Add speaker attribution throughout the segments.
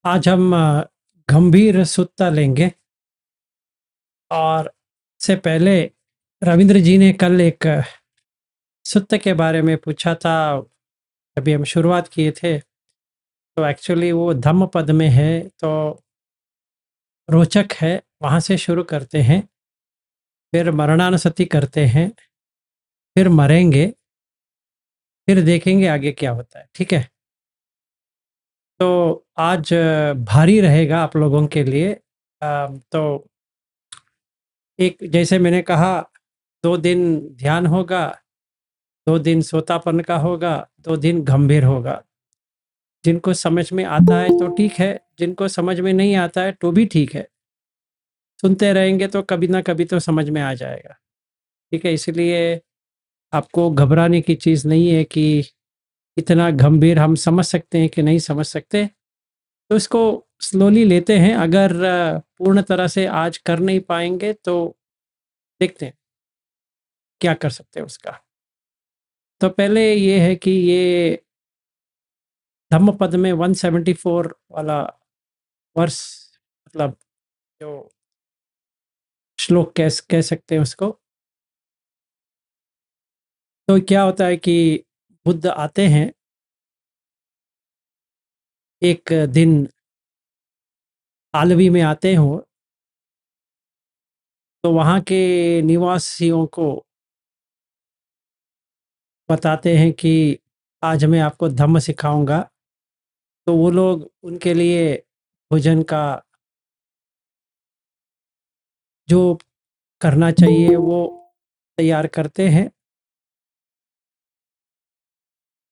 Speaker 1: आज हम गंभीर सुत्ता लेंगे और इससे पहले रविंद्र जी ने कल एक सुत्त के बारे में पूछा था। अभी हम शुरुआत किए थे तो एक्चुअली वो धम्मपद में है, तो रोचक है। वहाँ से शुरू करते हैं, फिर मरणानुसति करते हैं, फिर मरेंगे, फिर देखेंगे आगे क्या होता है। ठीक है, तो आज भारी रहेगा आप लोगों के लिए। तो एक जैसे मैंने कहा, 2 दिन ध्यान होगा, 2 दिन सोतापन का होगा, 2 दिन गंभीर होगा। जिनको समझ में आता है तो ठीक है, जिनको समझ में नहीं आता है तो भी ठीक है। सुनते रहेंगे तो कभी ना कभी तो समझ में आ जाएगा। ठीक है, इसलिए आपको घबराने की चीज़ नहीं है कि इतना गंभीर हम समझ सकते हैं कि नहीं समझ सकते। तो इसको स्लोली लेते हैं। अगर पूर्ण तरह से आज कर नहीं पाएंगे तो देखते हैं क्या कर सकते हैं उसका। तो पहले ये है कि ये धम्मपद में 174 वाला वर्ष, मतलब जो श्लोक कह सकते हैं उसको। तो क्या होता है कि बुद्ध आते हैं एक दिन, आलवी में आते हो, तो वहाँ के निवासियों को बताते हैं कि आज मैं आपको धम्म सिखाऊंगा। तो वो लोग उनके लिए भोजन का जो करना चाहिए वो तैयार करते हैं।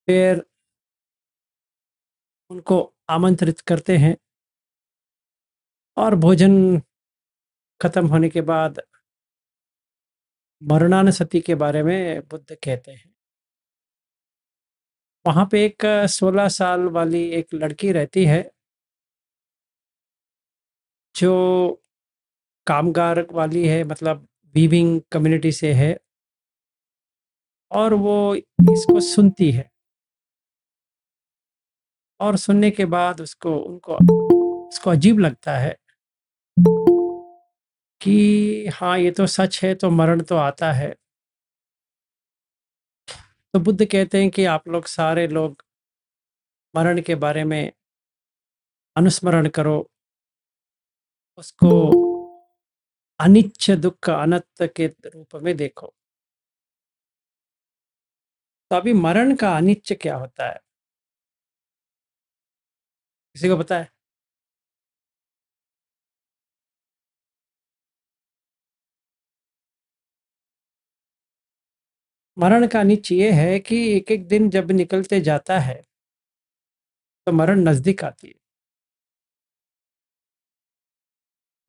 Speaker 1: फिर उनको आमंत्रित करते हैं और भोजन खत्म होने के बाद मरणानुसति के बारे में बुद्ध कहते हैं। वहाँ पे एक 16 साल वाली एक लड़की रहती है जो कामगार वाली है, मतलब वीविंग कम्युनिटी से है, और वो इसको सुनती है। और सुनने के बाद उसको उनको उसको अजीब लगता है कि हाँ, ये तो सच है, तो मरण तो आता है। तो बुद्ध कहते हैं कि आप लोग सारे लोग मरण के बारे में अनुस्मरण करो, उसको अनिच्छ दुख अनंत के रूप में देखो। तो अभी मरण का अनिच्छ क्या होता है, किसी को पता है? मरण का अनिच्छ ये है कि एक एक दिन जब निकलते जाता है तो मरण नजदीक आती है।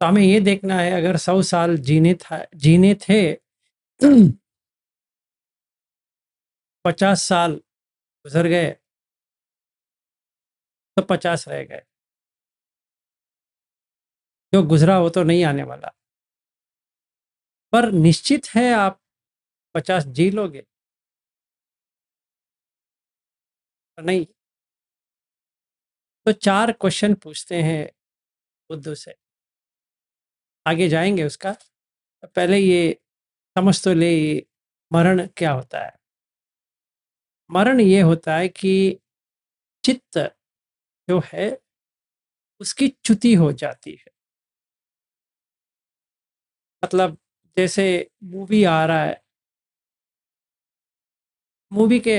Speaker 1: तो हमें ये देखना है, अगर 100 साल जीने थे, 50 साल गुजर गए तो 50 रह गए। जो गुजरा वो तो नहीं आने वाला, पर निश्चित है आप 50 जी लोगे? नहीं। तो 4 क्वेश्चन पूछते हैं बुद्ध से, आगे जाएंगे उसका। पहले ये समझ तो ले, ये मरण क्या होता है। मरण ये होता है कि चित्त जो है उसकी च्युति हो जाती है। मतलब जैसे मूवी आ रहा है, मूवी के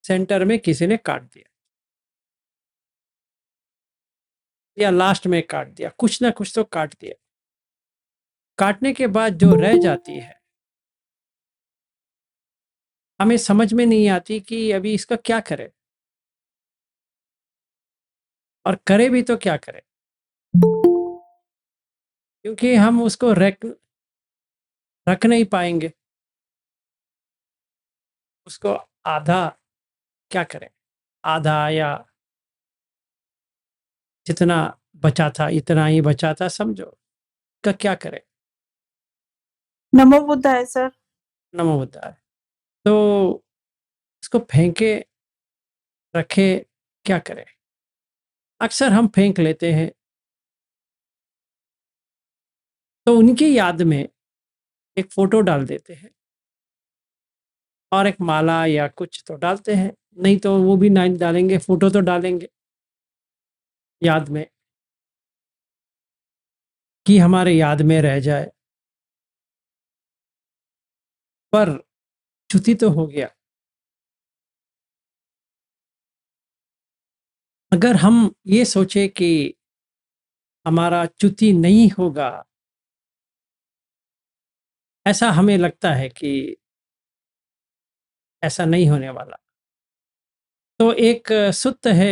Speaker 1: सेंटर में किसी ने काट दिया या लास्ट में काट दिया, कुछ ना कुछ तो काट दिया। काटने के बाद जो रह जाती है, हमें समझ में नहीं आती कि अभी इसका क्या करें, और करे भी तो क्या करें, क्योंकि हम उसको रख नहीं पाएंगे। उसको आधा क्या करें, आधा या जितना बचा था इतना ही बचा था, समझो का क्या करें।
Speaker 2: नमो बुद्धाय सर।
Speaker 1: नमो बुद्धाय। तो उसको फेंके रखे, क्या करें? अक्सर हम फेंक लेते हैं। तो उनकी याद में एक फ़ोटो डाल देते हैं और एक माला या कुछ तो डालते हैं, नहीं तो वो भी नहीं डालेंगे, फ़ोटो तो डालेंगे याद में, कि हमारे याद में रह जाए। पर च्युति तो हो गया। अगर हम ये सोचे कि हमारा च्युति नहीं होगा, ऐसा हमें लगता है कि ऐसा नहीं होने वाला। तो एक सुत्त है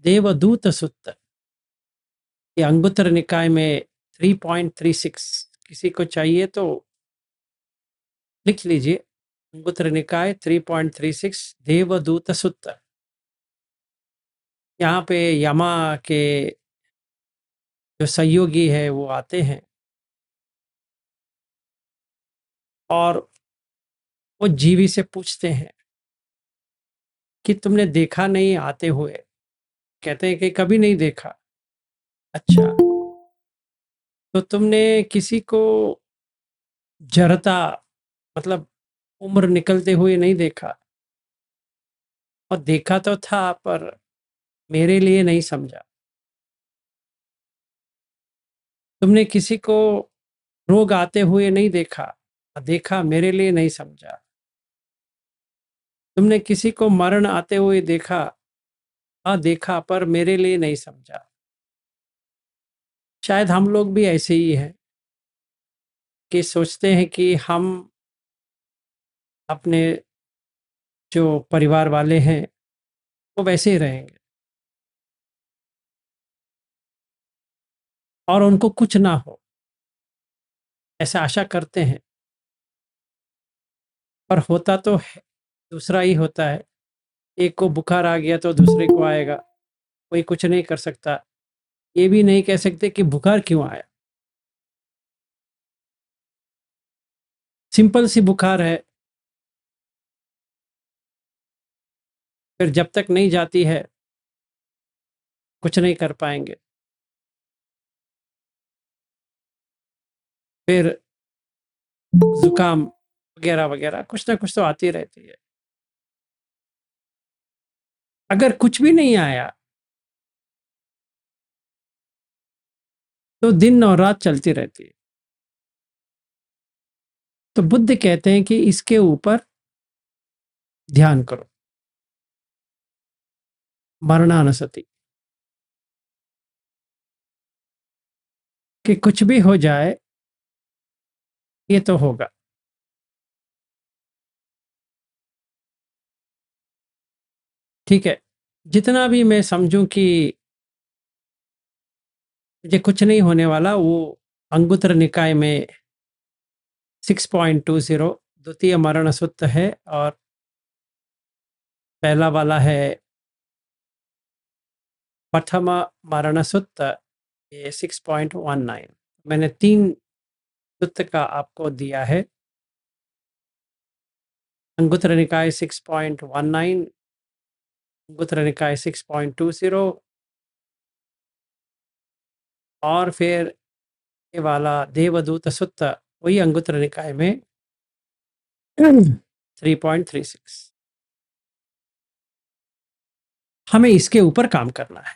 Speaker 1: देवदूत सुत्त, ये अंगुत्तर निकाय में 3.36, किसी को चाहिए तो लिख लीजिए। अंगुत्तर निकाय 3.36 देवदूत सुत्त। यहाँ पे यमा के जो सहयोगी है वो आते हैं और वो जीवी से पूछते हैं कि तुमने देखा नहीं आते हुए? कहते हैं कि कभी नहीं देखा। अच्छा, तो तुमने किसी को जरता, मतलब उम्र निकलते हुए नहीं देखा? और देखा तो था पर मेरे लिए नहीं समझा। तुमने किसी को रोग आते हुए नहीं देखा, और देखा मेरे लिए नहीं समझा। तुमने किसी को मरण आते हुए देखा, देखा पर मेरे लिए नहीं समझा। शायद हम लोग भी ऐसे ही हैं कि सोचते हैं कि हम अपने जो परिवार वाले हैं वो वैसे ही रहेंगे और उनको कुछ ना हो, ऐसा आशा करते हैं। पर होता तो है दूसरा ही होता है। एक को बुखार आ गया तो दूसरे को आएगा, कोई कुछ नहीं कर सकता। ये भी नहीं कह सकते कि बुखार क्यों आया। सिंपल सी बुखार है, फिर जब तक नहीं जाती है कुछ नहीं कर पाएंगे। फिर जुकाम वगैरह वगैरह कुछ ना कुछ तो आती रहती है। अगर कुछ भी नहीं आया तो दिन और रात चलती रहती है। तो बुद्ध कहते हैं कि इसके ऊपर ध्यान करो, मरणानसति, कि कुछ भी हो जाए ये तो होगा। ठीक है, जितना भी मैं समझूं कि मुझे कुछ नहीं होने वाला, वो अंगुत्तर निकाय में 6.20 द्वितीय मरण सुत्त है और पहला वाला है प्रथम मरण सुत्त, ये 6.19। मैंने 3 सुत्त का आपको दिया है। अंगुत्तर निकाय 6.19, अंगुत्तर निकाय 6.20 और फिर ये वाला देवदूत सुत्त, वही अंगुत्तर निकाय में 3.36। हमें इसके ऊपर काम करना है।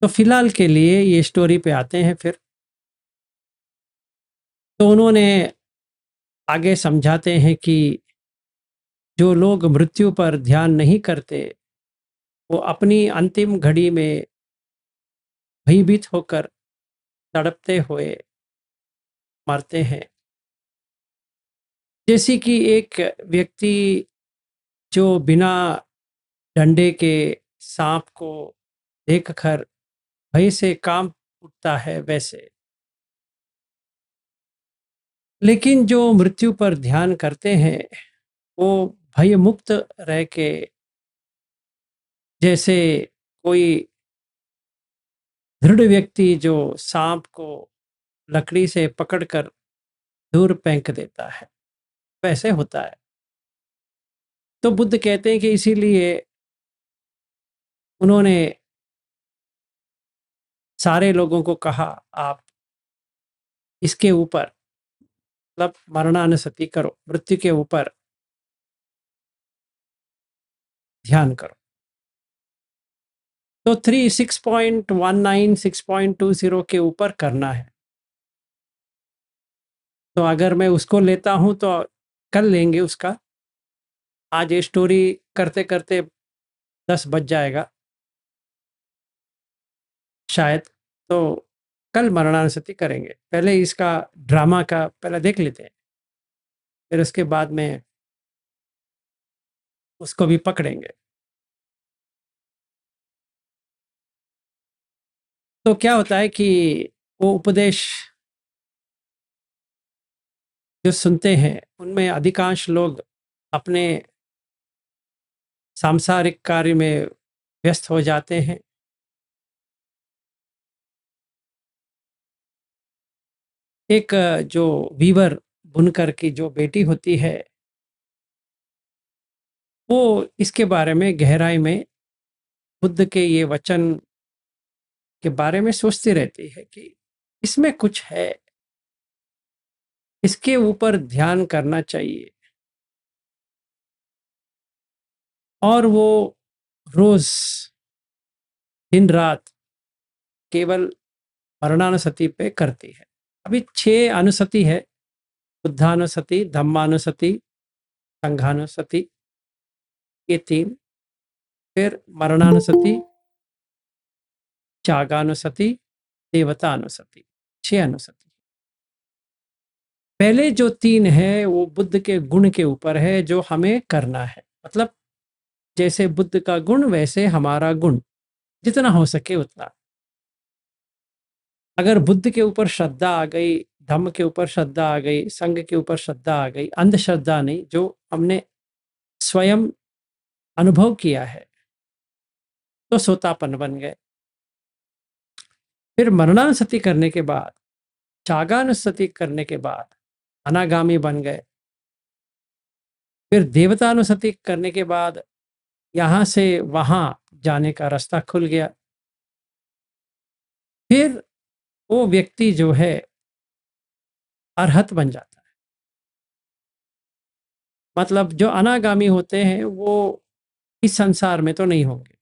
Speaker 1: तो फिलहाल के लिए ये स्टोरी पे आते हैं। फिर तो उन्होंने आगे समझाते हैं कि जो लोग मृत्यु पर ध्यान नहीं करते, वो अपनी अंतिम घड़ी में भयभीत होकर तड़पते हुए मरते हैं। जैसे कि एक व्यक्ति जो बिना डंडे के सांप को देखकर भय से कांप उठता है, वैसे। लेकिन जो मृत्यु पर ध्यान करते हैं वो भय मुक्त रह के, जैसे कोई दृढ़ व्यक्ति जो सांप को लकड़ी से पकड़कर दूर फेंक देता है, वैसे होता है। तो बुद्ध कहते हैं कि इसीलिए उन्होंने सारे लोगों को कहा, आप इसके ऊपर मतलब मरणानुसति करो, मृत्यु के ऊपर ध्यान करो। तो 6.19 6.20 के ऊपर करना है। तो अगर मैं उसको लेता हूं तो कल लेंगे उसका। आज ये स्टोरी करते करते 10 बज जाएगा शायद। तो कल मरणानुसति करेंगे। पहले इसका ड्रामा का पहले देख लेते हैं, फिर उसके बाद में उसको भी पकड़ेंगे। तो क्या होता है कि वो उपदेश जो सुनते हैं उनमें अधिकांश लोग अपने सांसारिक कार्य में व्यस्त हो जाते हैं। एक जो वीवर बुनकर की जो बेटी होती है, वो इसके बारे में गहराई में बुद्ध के ये वचन के बारे में सोचती रहती है कि इसमें कुछ है, इसके ऊपर ध्यान करना चाहिए। और वो रोज दिन रात केवल मरणानुसति पे करती है। अभी 6 अनुसति है, बुद्धानुसति, धम्मानुसति, संघानुसति, ये 3। फिर मरणानुसति, त्यागानुसति, देवतानुसति, 6 अनुसति। पहले जो 3 है वो बुद्ध के गुण के ऊपर है जो हमें करना है। मतलब जैसे बुद्ध का गुण वैसे हमारा गुण, जितना हो सके उतना। अगर बुद्ध के ऊपर श्रद्धा आ गई, धम्म के ऊपर श्रद्धा आ गई, संघ के ऊपर श्रद्धा आ गई, अंधश्रद्धा नहीं, जो हमने स्वयं अनुभव किया है, तो सोतापन बन गए। फिर मरणानुसति करने के बाद, त्यागानुसति करने के बाद अनागामी बन गए। फिर देवतानुसति करने के बाद यहां से वहां जाने का रास्ता खुल गया। फिर वो व्यक्ति जो है अरहत बन जाता है। मतलब जो अनागामी होते हैं वो इस संसार में तो नहीं होंगे।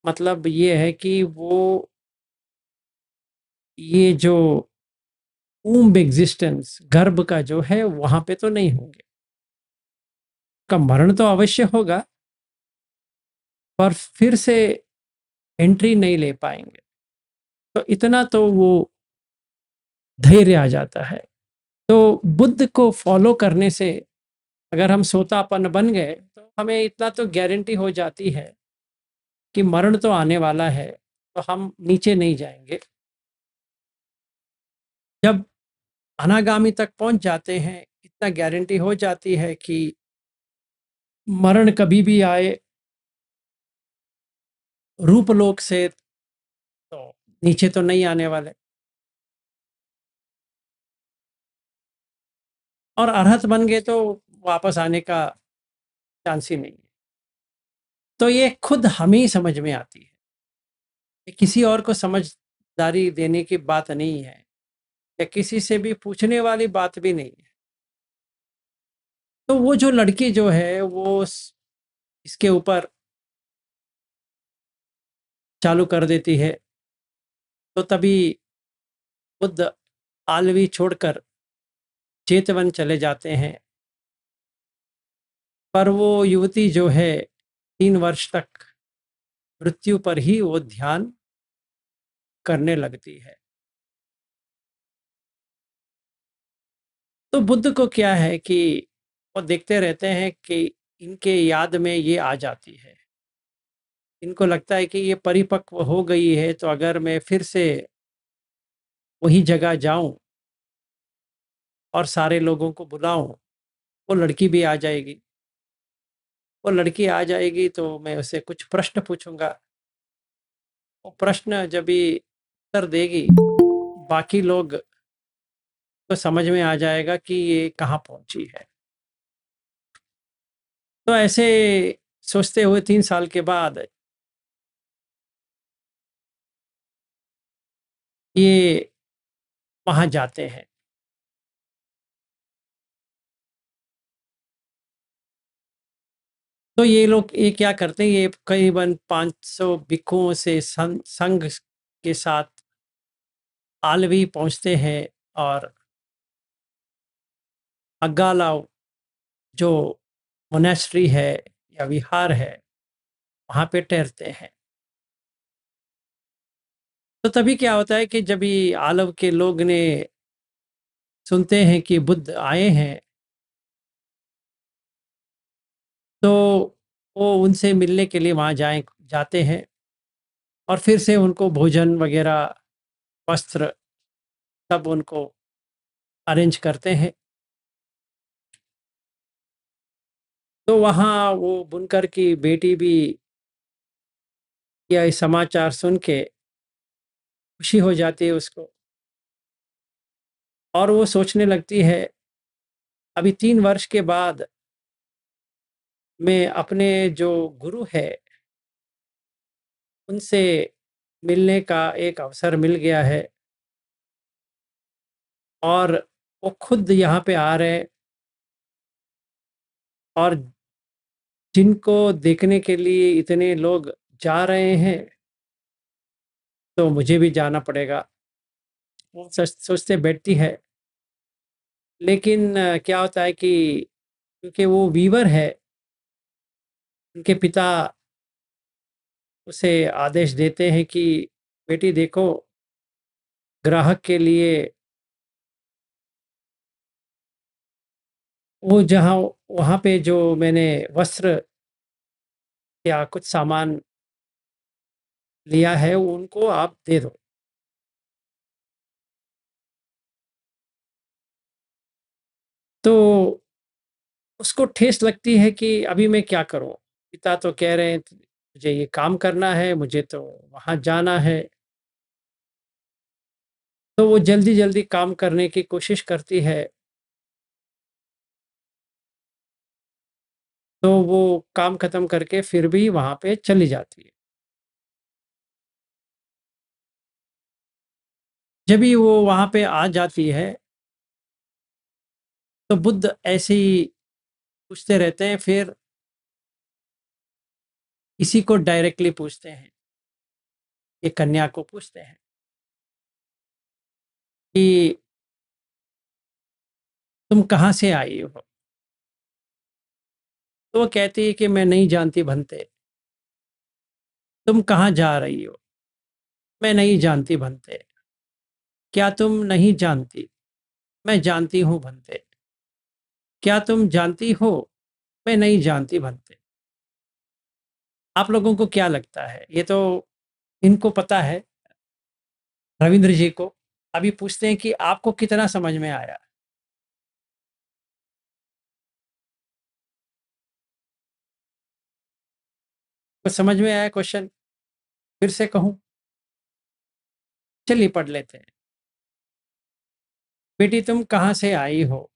Speaker 1: मतलब ये है कि वो ये जो ऊम्ब एग्जिस्टेंस, गर्भ का जो है, वहां पे तो नहीं होंगे। का मरण तो अवश्य होगा, पर फिर से एंट्री नहीं ले पाएंगे। तो इतना तो वो धैर्य आ जाता है। तो बुद्ध को फॉलो करने से अगर हम सोतापन बन गए तो हमें इतना तो गारंटी हो जाती है कि मरण तो आने वाला है, तो हम नीचे नहीं जाएंगे। जब अनागामी तक पहुंच जाते हैं, इतना गारंटी हो जाती है कि मरण कभी भी आए रूपलोक से, तो नीचे तो नहीं आने वाले। और अरहत बन गए तो वापस आने का चांस ही नहीं है। तो ये खुद हमें ही समझ में आती है, ये किसी और को समझदारी देने की बात नहीं है, या किसी से भी पूछने वाली बात भी नहीं है। तो वो जो लड़की जो है वो इसके ऊपर चालू कर देती है। तो तभी बुद्ध आलवी छोड़कर चेतवन चले जाते हैं। पर वो युवती जो है 3 वर्ष तक मृत्यु पर ही वो ध्यान करने लगती है। तो बुद्ध को क्या है कि वो देखते रहते हैं कि इनके याद में ये आ जाती है। इनको लगता है कि ये परिपक्व हो गई है, तो अगर मैं फिर से वही जगह जाऊं और सारे लोगों को बुलाऊं, वो लड़की भी आ जाएगी। वो लड़की आ जाएगी तो मैं उसे कुछ प्रश्न पूछूंगा। वो प्रश्न जब भी उत्तर देगी, बाकी लोग को समझ में आ जाएगा कि ये कहाँ पहुंची है। तो ऐसे सोचते हुए 3 साल के बाद ये वहाँ जाते हैं। तो ये लोग ये क्या करते हैं, ये करीबन 500 भिक्षुओं से संघ के साथ आलवी पहुँचते हैं और अग्गालाव जो मोनेस्ट्री है या विहार है, वहाँ पे ठहरते हैं। तो तभी क्या होता है कि जब ये आलव के लोग ने सुनते हैं कि बुद्ध आए हैं, तो वो उनसे मिलने के लिए वहाँ जाते हैं और फिर से उनको भोजन वगैरह, वस्त्र सब उनको अरेंज करते हैं। तो वहाँ वो बुनकर की बेटी भी यह समाचार सुन के खुशी हो जाती है उसको, और वो सोचने लगती है अभी 3 वर्ष के बाद मैं अपने जो गुरु है उनसे मिलने का एक अवसर मिल गया है और वो खुद यहाँ पे आ रहे हैं और जिनको देखने के लिए इतने लोग जा रहे हैं, तो मुझे भी जाना पड़ेगा। वो सोचते बैठती है, लेकिन क्या होता है कि क्योंकि वो वीवर है, उनके पिता उसे आदेश देते हैं कि बेटी देखो, ग्राहक के लिए वो जहाँ वहाँ पे जो मैंने वस्त्र या कुछ सामान लिया है उनको आप दे दो। तो उसको ठेस लगती है कि अभी मैं क्या करूँ? पिता तो कह रहे हैं मुझे ये काम करना है, मुझे तो वहाँ जाना है। तो वो जल्दी-जल्दी काम करने की कोशिश करती है। तो वो काम खत्म करके फिर भी वहाँ पे चली जाती है। जब भी वो वहाँ पे आ जाती है, तो बुद्ध ऐसे ही पूछते रहते हैं, फिर इसी को डायरेक्टली पूछते हैं, ये कन्या को पूछते हैं कि तुम कहाँ से आई हो? तो वो कहती है कि मैं नहीं जानती भंते। तुम कहाँ जा रही हो? मैं नहीं जानती भंते। क्या तुम नहीं जानती? मैं जानती हूँ भंते। क्या तुम जानती हो? मैं नहीं जानती भंते। आप लोगों को क्या लगता है? ये तो इनको पता है, रविंद्र जी को। अभी पूछते हैं कि आपको कितना समझ में आया? कुछ समझ में आया क्वेश्चन? फिर से कहूँ? चलिए पढ़ लेते हैं। बेटी तुम कहाँ से आई हो?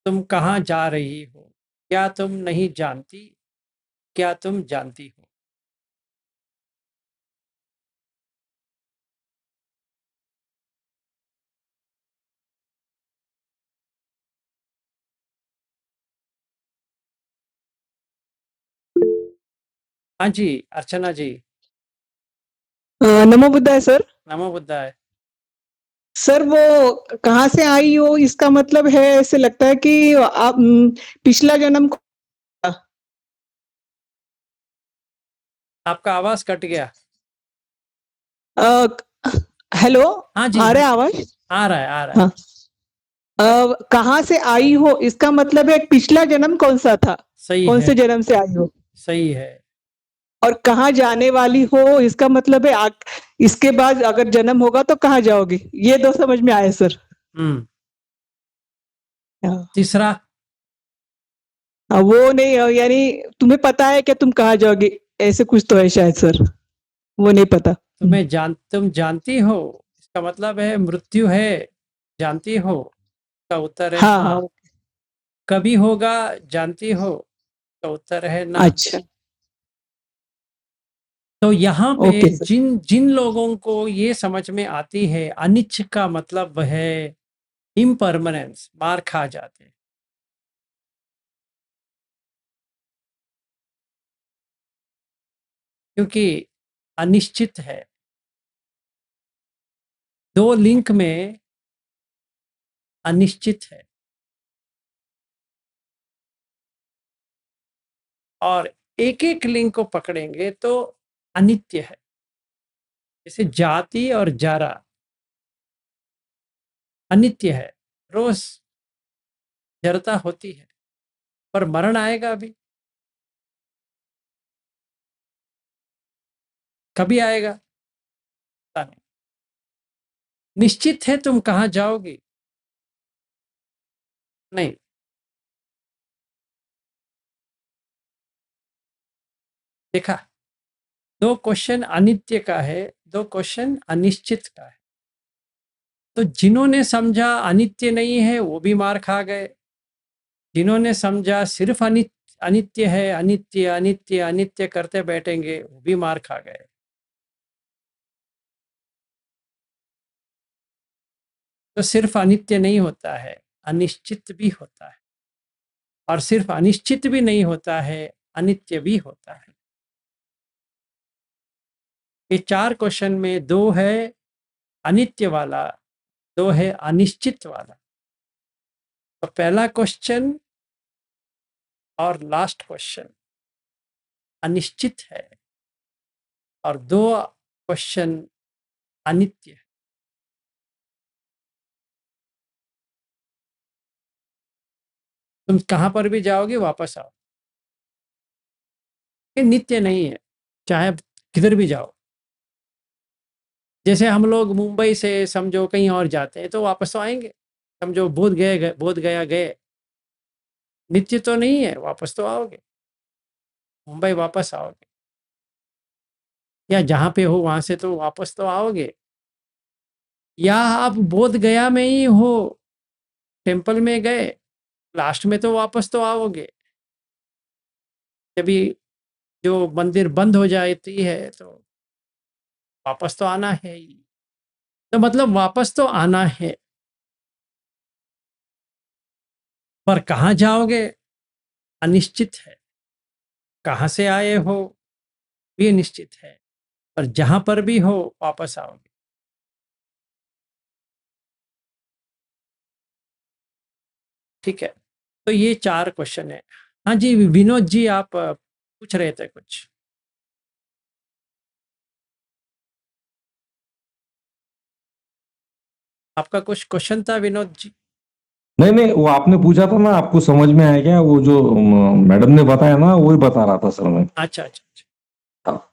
Speaker 1: तुम कहाँ जा रही हो? क्या तुम नहीं जानती? क्या तुम जानती हो? हाँ जी, अर्चना जी।
Speaker 2: नमो बुद्धाय सर।
Speaker 1: नमो बुद्धाय।
Speaker 2: सर वो कहाँ से आई हो इसका मतलब है, ऐसे लगता है कि आप पिछला जन्म
Speaker 1: आपका आवाज़ कट गया।
Speaker 2: अ, हेलो,
Speaker 1: हाँ जी,
Speaker 2: आ
Speaker 1: हाँ
Speaker 2: रहा है
Speaker 1: जी।
Speaker 2: आवाज?
Speaker 1: आ रहा है, आ रहा है।
Speaker 2: हाँ। कहाँ से आई हो इसका मतलब है पिछला जन्म कौन सा था,
Speaker 1: सही
Speaker 2: कौन
Speaker 1: है,
Speaker 2: से जन्म से आई हो।
Speaker 1: सही है।
Speaker 2: और कहाँ जाने वाली हो इसका मतलब है इसके बाद अगर जन्म होगा तो कहाँ जाओगी। ये दो समझ में आए सर।
Speaker 1: हुँ।
Speaker 2: हाँ।
Speaker 1: तीसरा?
Speaker 2: वो नहीं, यानी तुम्हें पता है क्या तुम कहाँ जाओगी, ऐसे कुछ तो है शायद सर, वो नहीं पता।
Speaker 1: तुम जानती हो? इसका मतलब है मृत्यु है, जानती हो? इसका उत्तर है
Speaker 2: हाँ हाँ।
Speaker 1: हाँ। कभी होगा, जानती हो? इसका उत्तर है ना।
Speaker 2: अच्छा।
Speaker 1: तो यहाँ पे
Speaker 2: ओके सर।
Speaker 1: जिन जिन लोगों को ये समझ में आती है अनिच्छ का मतलब है इम्परमानेंस, मार खा जाते हैं। क्योंकि अनिश्चित है। दो लिंक में अनिश्चित है और एक एक लिंक को पकड़ेंगे तो अनित्य है। जैसे जाति और जारा अनित्य है, रोज जड़ता होती है, पर मरण आएगा अभी, कभी आएगा पता नहीं। निश्चित है तुम कहाँ जाओगे, नहीं। देखा, दो क्वेश्चन अनित्य का है, दो क्वेश्चन अनिश्चित का है। तो जिन्होंने समझा अनित्य नहीं है वो भी मार खा गए, जिन्होंने समझा सिर्फ अनित्य अनित्य है, अनित्य अनित्य अनित्य करते बैठेंगे, वो भी मार खा गए। तो सिर्फ अनित्य नहीं होता है, अनिश्चित भी होता है, और सिर्फ अनिश्चित भी नहीं होता है, अनित्य भी होता है। ये चार क्वेश्चन में दो है अनित्य वाला, दो है अनिश्चित वाला। तो पहला क्वेश्चन और लास्ट क्वेश्चन अनिश्चित है और दो क्वेश्चन अनित्य है। तुम कहां पर भी जाओगे वापस आओ, ये नित्य नहीं है, चाहे किधर भी जाओ। जैसे हम लोग मुंबई से समझो कहीं और जाते हैं तो वापस तो आएंगे, समझो बोध गया गए, नित्य तो नहीं है, वापस तो आओगे, मुंबई वापस आओगे, या जहाँ पे हो वहां से तो वापस तो आओगे। या आप बोध गया में ही हो, टेम्पल में गए, लास्ट में तो वापस तो आओगे। जब जो मंदिर बंद हो जाती है तो वापस तो आना है ही। तो मतलब वापस तो आना है, पर कहाँ जाओगे अनिश्चित है, कहाँ से आए हो ये निश्चित है, पर जहां पर भी हो वापस आओगे। ठीक है, तो ये चार क्वेश्चन है। हाँ जी विनोद जी, आप पूछ रहे थे कुछ। आपका कुछ क्वेश्चन था विनोद जी?
Speaker 3: नहीं नहीं, वो आपने पूछा था ना, आपको समझ में आया क्या? वो जो मैडम ने बताया ना, वही बता रहा था सर मैं।
Speaker 1: अच्छा अच्छा अच्छा।
Speaker 3: हाँ।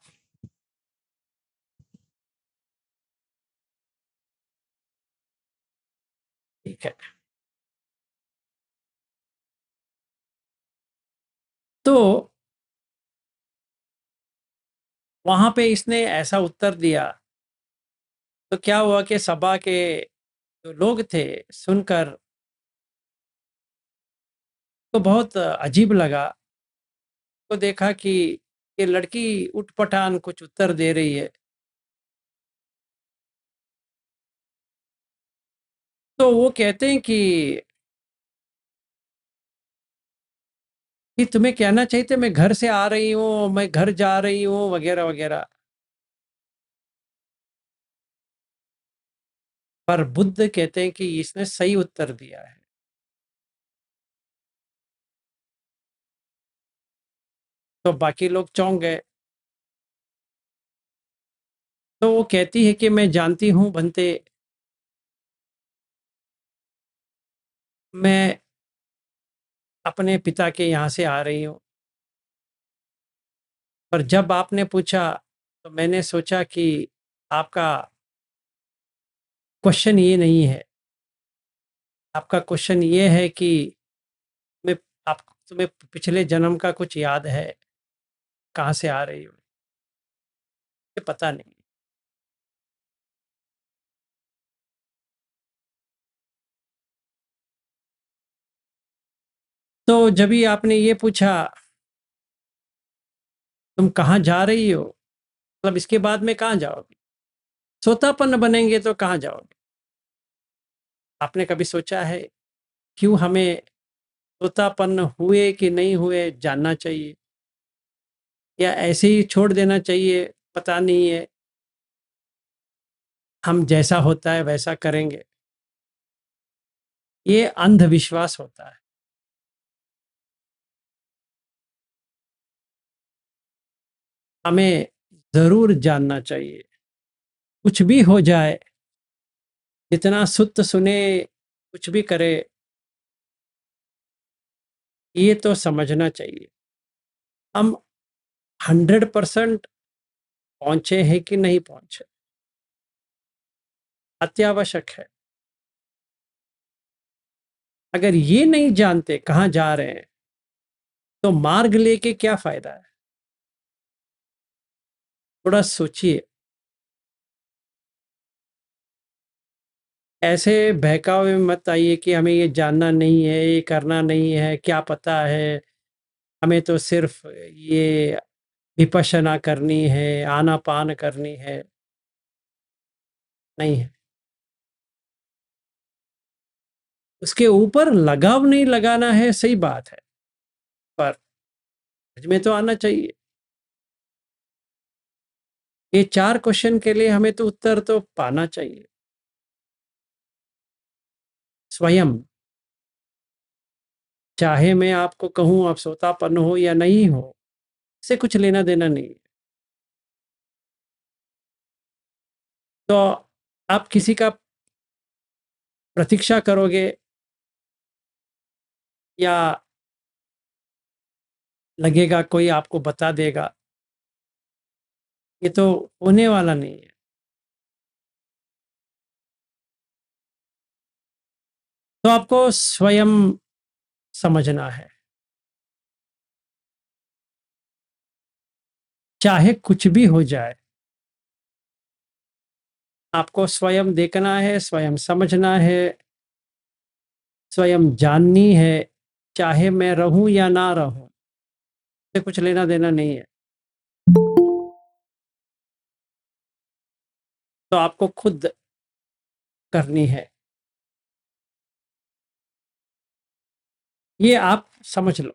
Speaker 1: ठीक है, तो वहां पे इसने ऐसा उत्तर दिया, तो क्या हुआ कि सभा के जो लोग थे सुनकर तो बहुत अजीब लगा। तो देखा कि ये लड़की उटपटांग कुछ उत्तर दे रही है। तो वो कहते हैं कि तुम्हें कहना चाहिए था मैं घर से आ रही हूँ, मैं घर जा रही हूँ, वगैरह वगैरह। पर बुद्ध कहते हैं कि इसने सही उत्तर दिया है। तो बाकी लोग चौंक गए। तो वो कहती है कि मैं जानती हूँ बनते, मैं अपने पिता के यहाँ से आ रही हूँ, पर जब आपने पूछा तो मैंने सोचा कि आपका क्वेश्चन ये नहीं है। आपका क्वेश्चन ये है कि मैं आप तुम्हें पिछले जन्म का कुछ याद है, कहाँ से आ रही हो ये पता नहीं। तो जब ही आपने ये पूछा तुम कहाँ जा रही हो, मतलब इसके बाद में कहाँ जाओगे? सोतापन्न बनेंगे तो कहाँ जाओगे? आपने कभी सोचा है क्यों हमें सोतापन्न हुए कि नहीं हुए जानना चाहिए, या ऐसे ही छोड़ देना चाहिए, पता नहीं है, हम जैसा होता है वैसा करेंगे? ये अंधविश्वास होता है। हमें जरूर जानना चाहिए, कुछ भी हो जाए, जितना सुत सुने, कुछ भी करे, ये तो समझना चाहिए हम 100% पहुंचे हैं कि नहीं पहुंचे। अत्यावश्यक है। अगर ये नहीं जानते कहाँ जा रहे हैं तो मार्ग लेके क्या फायदा है? थोड़ा सोचिए। ऐसे बहकावे में मत आइए कि हमें ये जानना नहीं है, ये करना नहीं है, क्या पता है, हमें तो सिर्फ ये विपश्यना करनी है, आनापान करनी है। नहीं है। उसके ऊपर लगाव नहीं लगाना है, सही बात है, पर समझ में तो आना चाहिए। ये 4 क्वेश्चन के लिए हमें तो उत्तर तो पाना चाहिए। स्वयं, चाहे मैं आपको कहूं आप सोतापन्न हो या नहीं हो, इससे कुछ लेना देना नहीं है। तो आप किसी का प्रतीक्षा करोगे या लगेगा कोई आपको बता देगा, ये तो होने वाला नहीं है। तो आपको स्वयं समझना है। चाहे कुछ भी हो जाए, आपको स्वयं देखना है, स्वयं समझना है, स्वयं जाननी है। चाहे मैं रहूं या ना रहूं, से कुछ लेना देना नहीं है। तो आपको खुद करनी है। ये आप समझ लो,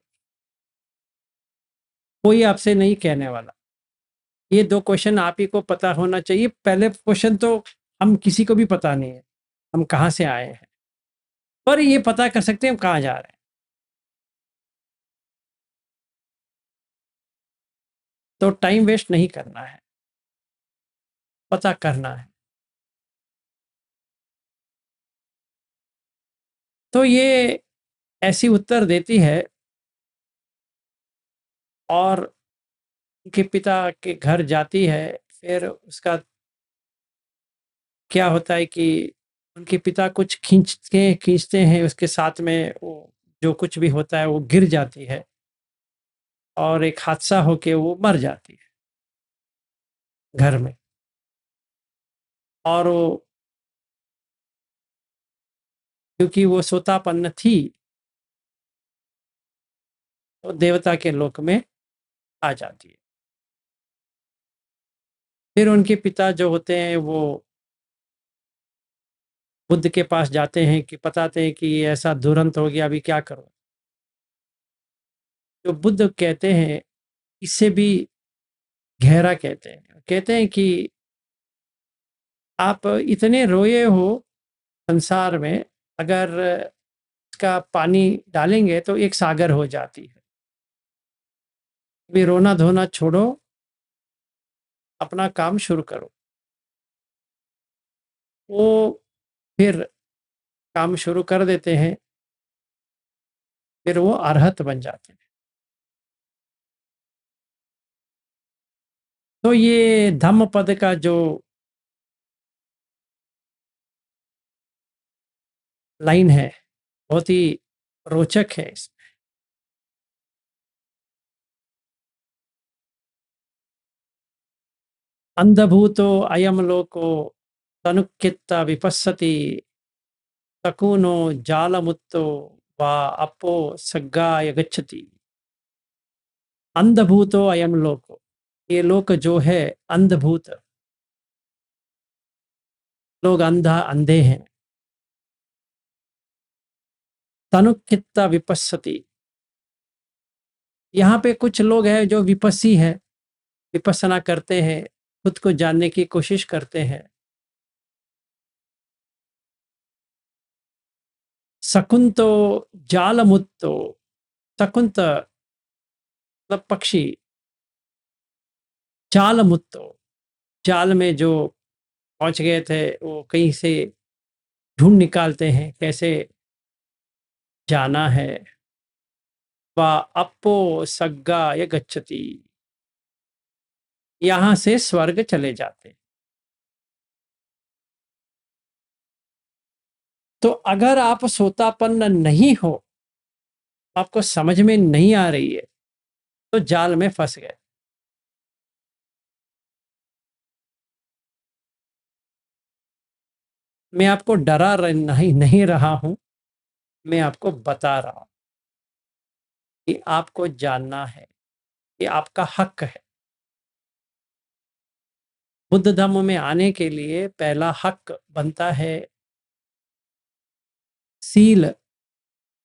Speaker 1: कोई आपसे नहीं कहने वाला। ये 2 क्वेश्चन आप ही को पता होना चाहिए। पहले क्वेश्चन तो हम किसी को भी पता नहीं है, हम कहाँ से आए हैं, पर ये पता कर सकते हैं हम कहाँ जा रहे हैं। तो टाइम वेस्ट नहीं करना है, पता करना है। तो ये ऐसी उत्तर देती है, और उनके पिता के घर जाती है। फिर उसका क्या होता है कि उनके पिता कुछ खींचते हैं, उसके साथ में वो जो कुछ भी होता है वो गिर जाती है, और एक हादसा होके वो मर जाती है घर में। और वो, क्योंकि वो सोतापन्न थी, तो देवता के लोक में आ जाती है। फिर उनके पिता जो होते हैं वो बुद्ध के पास जाते हैं कि बताते हैं कि ये ऐसा दुरंत हो गया, अभी क्या करो। जो बुद्ध कहते हैं, इससे भी गहरा कहते हैं कि आप इतने रोए हो संसार में, अगर इसका पानी डालेंगे तो एक सागर हो जाती है। अभी रोना धोना छोड़ो, अपना काम शुरू करो। वो फिर काम शुरू कर देते हैं, फिर वो अरहत बन जाते हैं। तो ये धम्मपद का जो लाइन है, बहुत ही रोचक है। अंधभूतो अयम लोको तनुकित्त विपස්සति तकुनो जालमुत्तो वा अपो सग्गाय गच्छति। अंधभूतो अयम लोको, ये लोक जो है अंधभूत, लोग अंधे हैं। तनुकित्ता विपस्सति, यहाँ पे कुछ लोग हैं जो विपस्सी है, विपස්සना करते हैं, खुद को जानने की कोशिश करते हैं। शकुंतो जालमुत्तो, शकुंत मतलब पक्षी, जालमुत्तो, जाल में जो पहुंच गए थे वो कहीं से ढूंढ निकालते हैं कैसे जाना है। वा अप्पो सग्गा ये गच्छति, यहां से स्वर्ग चले जाते। तो अगर आप सोतापन्न नहीं हो, आपको समझ में नहीं आ रही है, तो जाल में फंस गए। मैं आपको नहीं रहा हूं, मैं आपको बता रहा हूं कि आपको जानना है, ये आपका हक है। बुद्ध धर्म में आने के लिए पहला हक बनता है, सील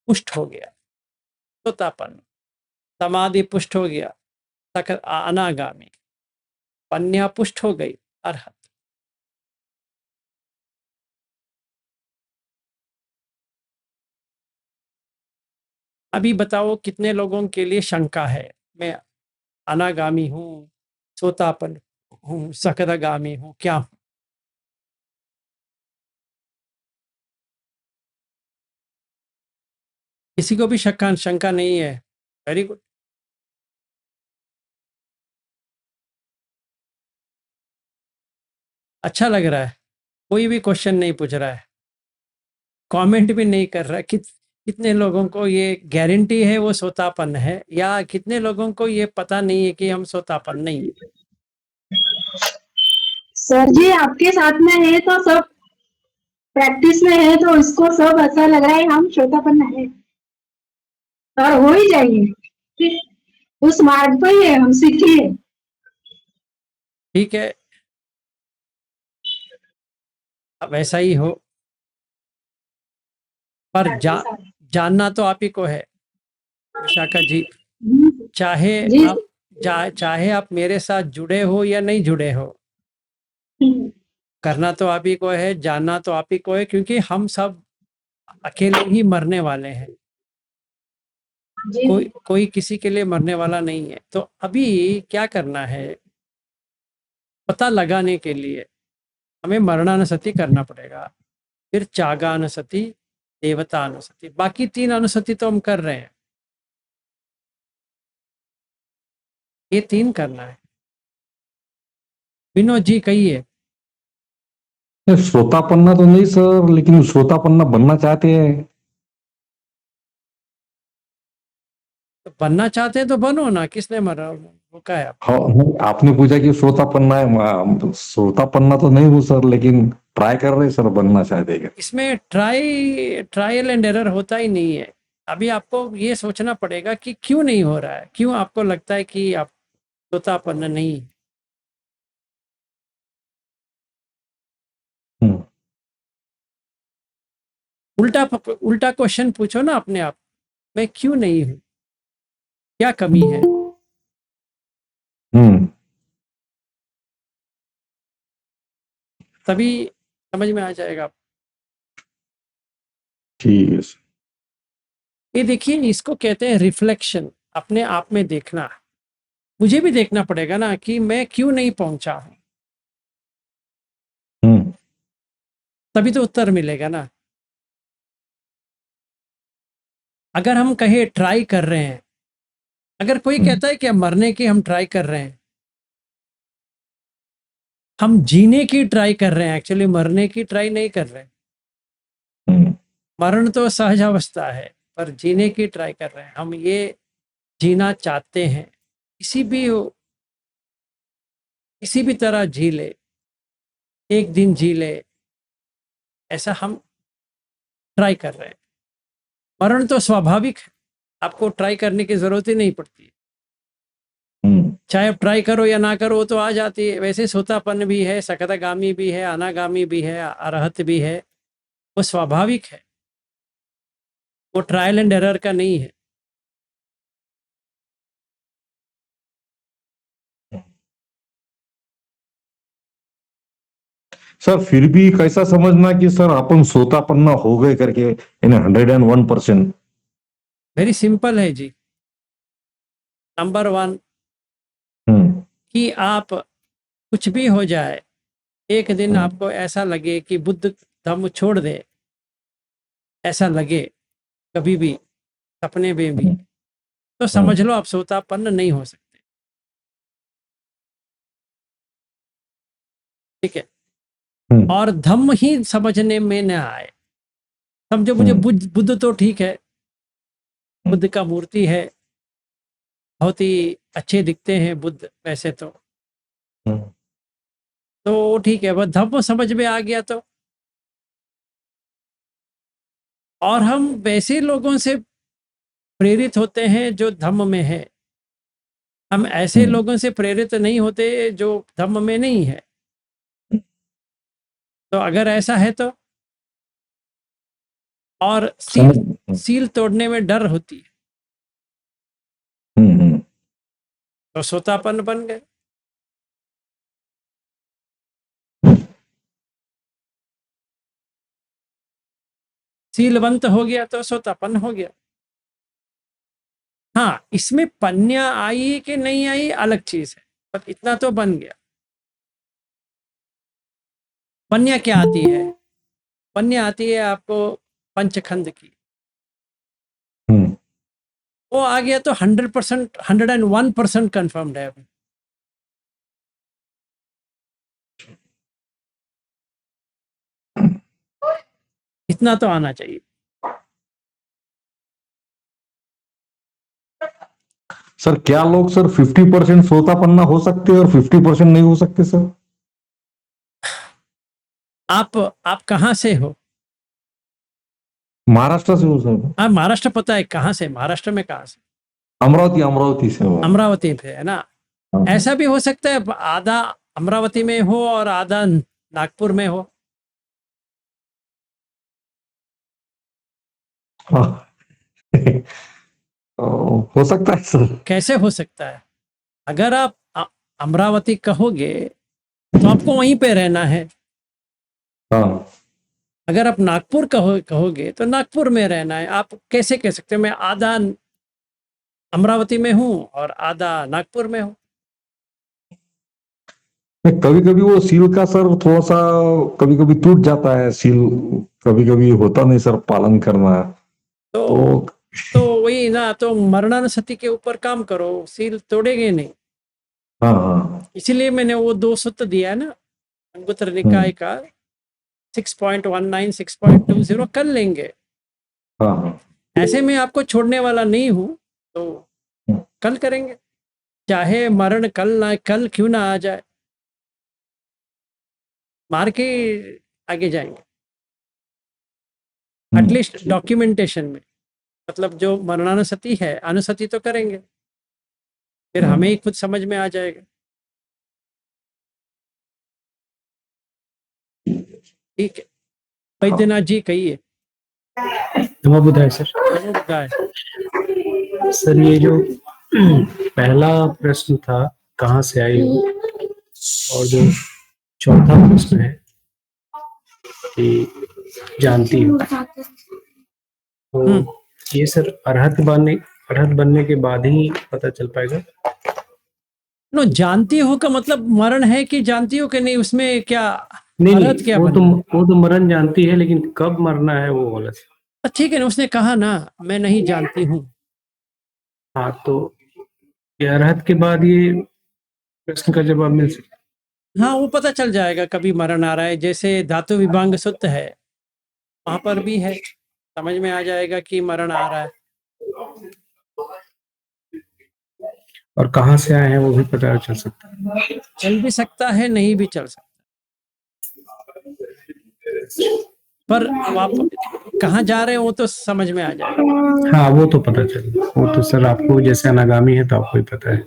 Speaker 1: पुष्ट हो गया, सोतापन्न, समाधि पुष्ट हो गया, तक अनागामी, पन्या पुष्ट हो गई, अरहत। अभी बताओ कितने लोगों के लिए शंका है, मैं अनागामी हूं, सोतापन्न हूं, सकदागामी हूं, क्या हूं? किसी को भी शंका नहीं है? Very good. अच्छा लग रहा है, कोई भी क्वेश्चन नहीं पूछ रहा है, कमेंट भी नहीं कर रहा है। कितने लोगों को ये गारंटी है वो सोतापन्न है, या कितने लोगों को ये पता नहीं है कि हम सोतापन्न नहीं है?
Speaker 4: सर जी आपके साथ में है तो सब प्रैक्टिस में है तो इसको सब ऐसा लग रहा है हम श्रोतापन्न है और हो ही जाएंगे, उस मार्ग पर ही है, हम सीखिए।
Speaker 1: ठीक है, अब ऐसा ही हो, पर जानना तो आप ही को है विशाखा जी। चाहे
Speaker 4: जी
Speaker 1: आप चाहे आप मेरे साथ जुड़े हो या नहीं जुड़े हो, करना तो आप ही को है, जानना तो आप ही को है, क्योंकि हम सब अकेले ही मरने वाले हैं। कोई किसी के लिए मरने वाला नहीं है। तो अभी क्या करना है, पता लगाने के लिए हमें मरणानुसति करना पड़ेगा, फिर चागानुसति, देवतानुसति, बाकी 3 अनुसति तो हम कर रहे हैं, ये 3 करना है। विनोद जी कहिए।
Speaker 3: श्रोतापन्ना तो नहीं सर, लेकिन श्रोतापन्ना बनना चाहते हैं।
Speaker 1: तो बनना चाहते हैं तो बनो ना, किसने मरा रोका है?
Speaker 3: हाँ, आपने पूछा कि श्रोतापन्ना है, श्रोतापन्ना तो नहीं हूँ सर, लेकिन ट्राई कर रहे सर, बनना चाहते हैं।
Speaker 1: इसमें ट्रायल एंड एरर होता ही नहीं है। अभी आपको ये सोचना पड़ेगा कि क्यों नहीं हो रहा है, क्यों आपको लगता है कि आप श्रोतापन्न नहीं। उल्टा क्वेश्चन पूछो ना अपने आप, मैं क्यों नहीं हूं, क्या कमी है? तभी समझ में आ जाएगा।
Speaker 3: ठीक है सर।
Speaker 1: ये देखिए, इसको कहते हैं रिफ्लेक्शन, अपने आप में देखना। मुझे भी देखना पड़ेगा ना कि मैं क्यों नहीं पहुंचा हूं, तभी तो उत्तर मिलेगा ना। अगर हम कहे ट्राई कर रहे हैं, अगर कोई कहता है कि मरने की हम ट्राई कर रहे हैं, हम जीने की ट्राई कर रहे हैं, एक्चुअली मरने की ट्राई नहीं कर रहे हैं। मरण तो सहज अवस्था है, पर जीने की ट्राई कर रहे हैं। हम ये जीना चाहते हैं, किसी भी तरह जी ले, एक दिन जी ले, ऐसा हम ट्राई कर रहे हैं। मरण तो स्वाभाविक है, आपको ट्राई करने की जरूरत ही नहीं पड़ती। चाहे आप ट्राई करो या ना करो वो तो आ जाती है। वैसे सोतापन भी है, सकतगामी भी है, अनागामी भी है, अरहत भी है, वो स्वाभाविक है, वो ट्रायल एंड एरर का नहीं है।
Speaker 3: सर फिर भी कैसा समझना कि सर अपन सोतापन्ना हो गए करके इन 101%?
Speaker 1: वेरी सिंपल है जी। नंबर 1
Speaker 3: हम्म
Speaker 1: कि आप कुछ भी हो जाए, एक दिन
Speaker 3: हम्म
Speaker 1: आपको ऐसा लगे कि बुद्ध धम्म छोड़ दे, ऐसा लगे कभी भी सपने में भी, तो समझ लो आप सोतापन्न नहीं हो सकते। ठीक है।
Speaker 3: हम्म
Speaker 1: और धम्म ही समझने में न आए, समझो मुझे बुद्ध तो ठीक है, बुद्ध का मूर्ति है, बहुत ही अच्छे दिखते हैं बुद्ध वैसे
Speaker 3: हम्म
Speaker 1: तो ठीक है, वह धम्म समझ में आ गया तो। और हम वैसे लोगों से प्रेरित होते हैं जो धम्म में है, हम ऐसे लोगों से प्रेरित नहीं होते जो धम्म में नहीं है। तो अगर ऐसा है तो, और सील तोड़ने में डर होती है,
Speaker 3: हम्म
Speaker 1: तो सोतापन बन गए। सीलवंत हो गया तो सोतापन हो गया। हाँ, इसमें पन्या आई कि नहीं आई अलग चीज है, पर इतना तो बन गया। पन्या क्या आती है? पन्या आती है आपको पंचखंड की,
Speaker 3: हम्म
Speaker 1: वो आ गया तो 100%, 101% कंफर्म्ड है अभी। इतना तो आना चाहिए।
Speaker 3: सर क्या लोग सर 50% सोतापन्ना हो सकते हैं और 50% नहीं हो सकते सर?
Speaker 1: आप कहाँ से हो?
Speaker 3: महाराष्ट्र से हो सर।
Speaker 1: आप महाराष्ट्र पता है कहाँ से? महाराष्ट्र में कहाँ से?
Speaker 3: अमरावती से हो।
Speaker 1: अमरावती पे है ना।
Speaker 3: हाँ।
Speaker 1: ऐसा भी हो सकता है आधा अमरावती में हो और आधा नागपुर में हो।
Speaker 3: हाँ। हो सकता है सर।
Speaker 1: कैसे हो सकता है? अगर आप अमरावती कहोगे तो आपको वहीं पे रहना है।
Speaker 3: हाँ।
Speaker 1: अगर आप नागपुर कहोगे तो नागपुर में रहना है। आप कैसे कह सकते हो मैं आधा अमरावती में हूँ और आधा नागपुर में हूँ?
Speaker 3: कभी कभी वो सील का सर थोड़ा सा कभी कभी टूट जाता है सील, कभी कभी होता नहीं सर पालन करना।
Speaker 1: तो
Speaker 3: तो
Speaker 1: तो वही ना, तो मरणानुस्मृति के ऊपर काम करो, सील तोड़ेंगे नहीं।
Speaker 3: हाँ हाँ।
Speaker 1: इसीलिए मैंने वो 2 सूत्र दिया है ना अंगुत्तर निकाय का, 6.19 6.20 कर लेंगे।
Speaker 3: हाँ हाँ।
Speaker 1: ऐसे में आपको छोड़ने वाला नहीं हूं तो कल करेंगे, चाहे मरण कल क्यों ना आ जाए, मार के आगे जाएंगे। एटलीस्ट डॉक्यूमेंटेशन में, मतलब जो मरणानुस्मृति है अनुस्मृति तो करेंगे, फिर हमें ही खुद समझ में आ जाएगा। ठीक है, वैद्यनाथ जी कहिए।
Speaker 5: नमो बुद्धाय सर।
Speaker 1: नमो बुद्धाय।
Speaker 5: सर ये जो पहला प्रश्न था कहाँ से आई हो, और जो चौथा प्रश्न है कि जानती हो, तो ये सर अरहत बनने के बाद ही पता चल पाएगा?
Speaker 1: नो, जानती हो का मतलब मरण है कि जानती हो कि नहीं, उसमें क्या
Speaker 5: नहीं
Speaker 1: अरहत क्या
Speaker 5: वो
Speaker 1: बनना है?
Speaker 5: तो मरण जानती है, लेकिन कब मरना है वो वाला सर।
Speaker 1: ठीक है ना, उसने कहा ना मैं नहीं जानती हूँ।
Speaker 5: हाँ, तो ये अरहत के बाद ये प्रश्न का जवाब मिल सकता
Speaker 1: हाँ, वो पता चल जाएगा कभी मरण आ रहा है। जैसे धातु विभांग सूत्र है, वहां पर भी है, समझ में आ जाएगा कि मरण आ रहा है।
Speaker 5: और कहाँ से आए हैं वो भी पता चल सकता है।
Speaker 1: चल भी सकता है, नहीं भी चल सकता, पर अब आप कहाँ जा रहे हैं वो तो समझ में आ जाएगा।
Speaker 5: हाँ वो तो पता चल, वो तो सर आपको जैसे अनागामी है तो आपको ही पता है।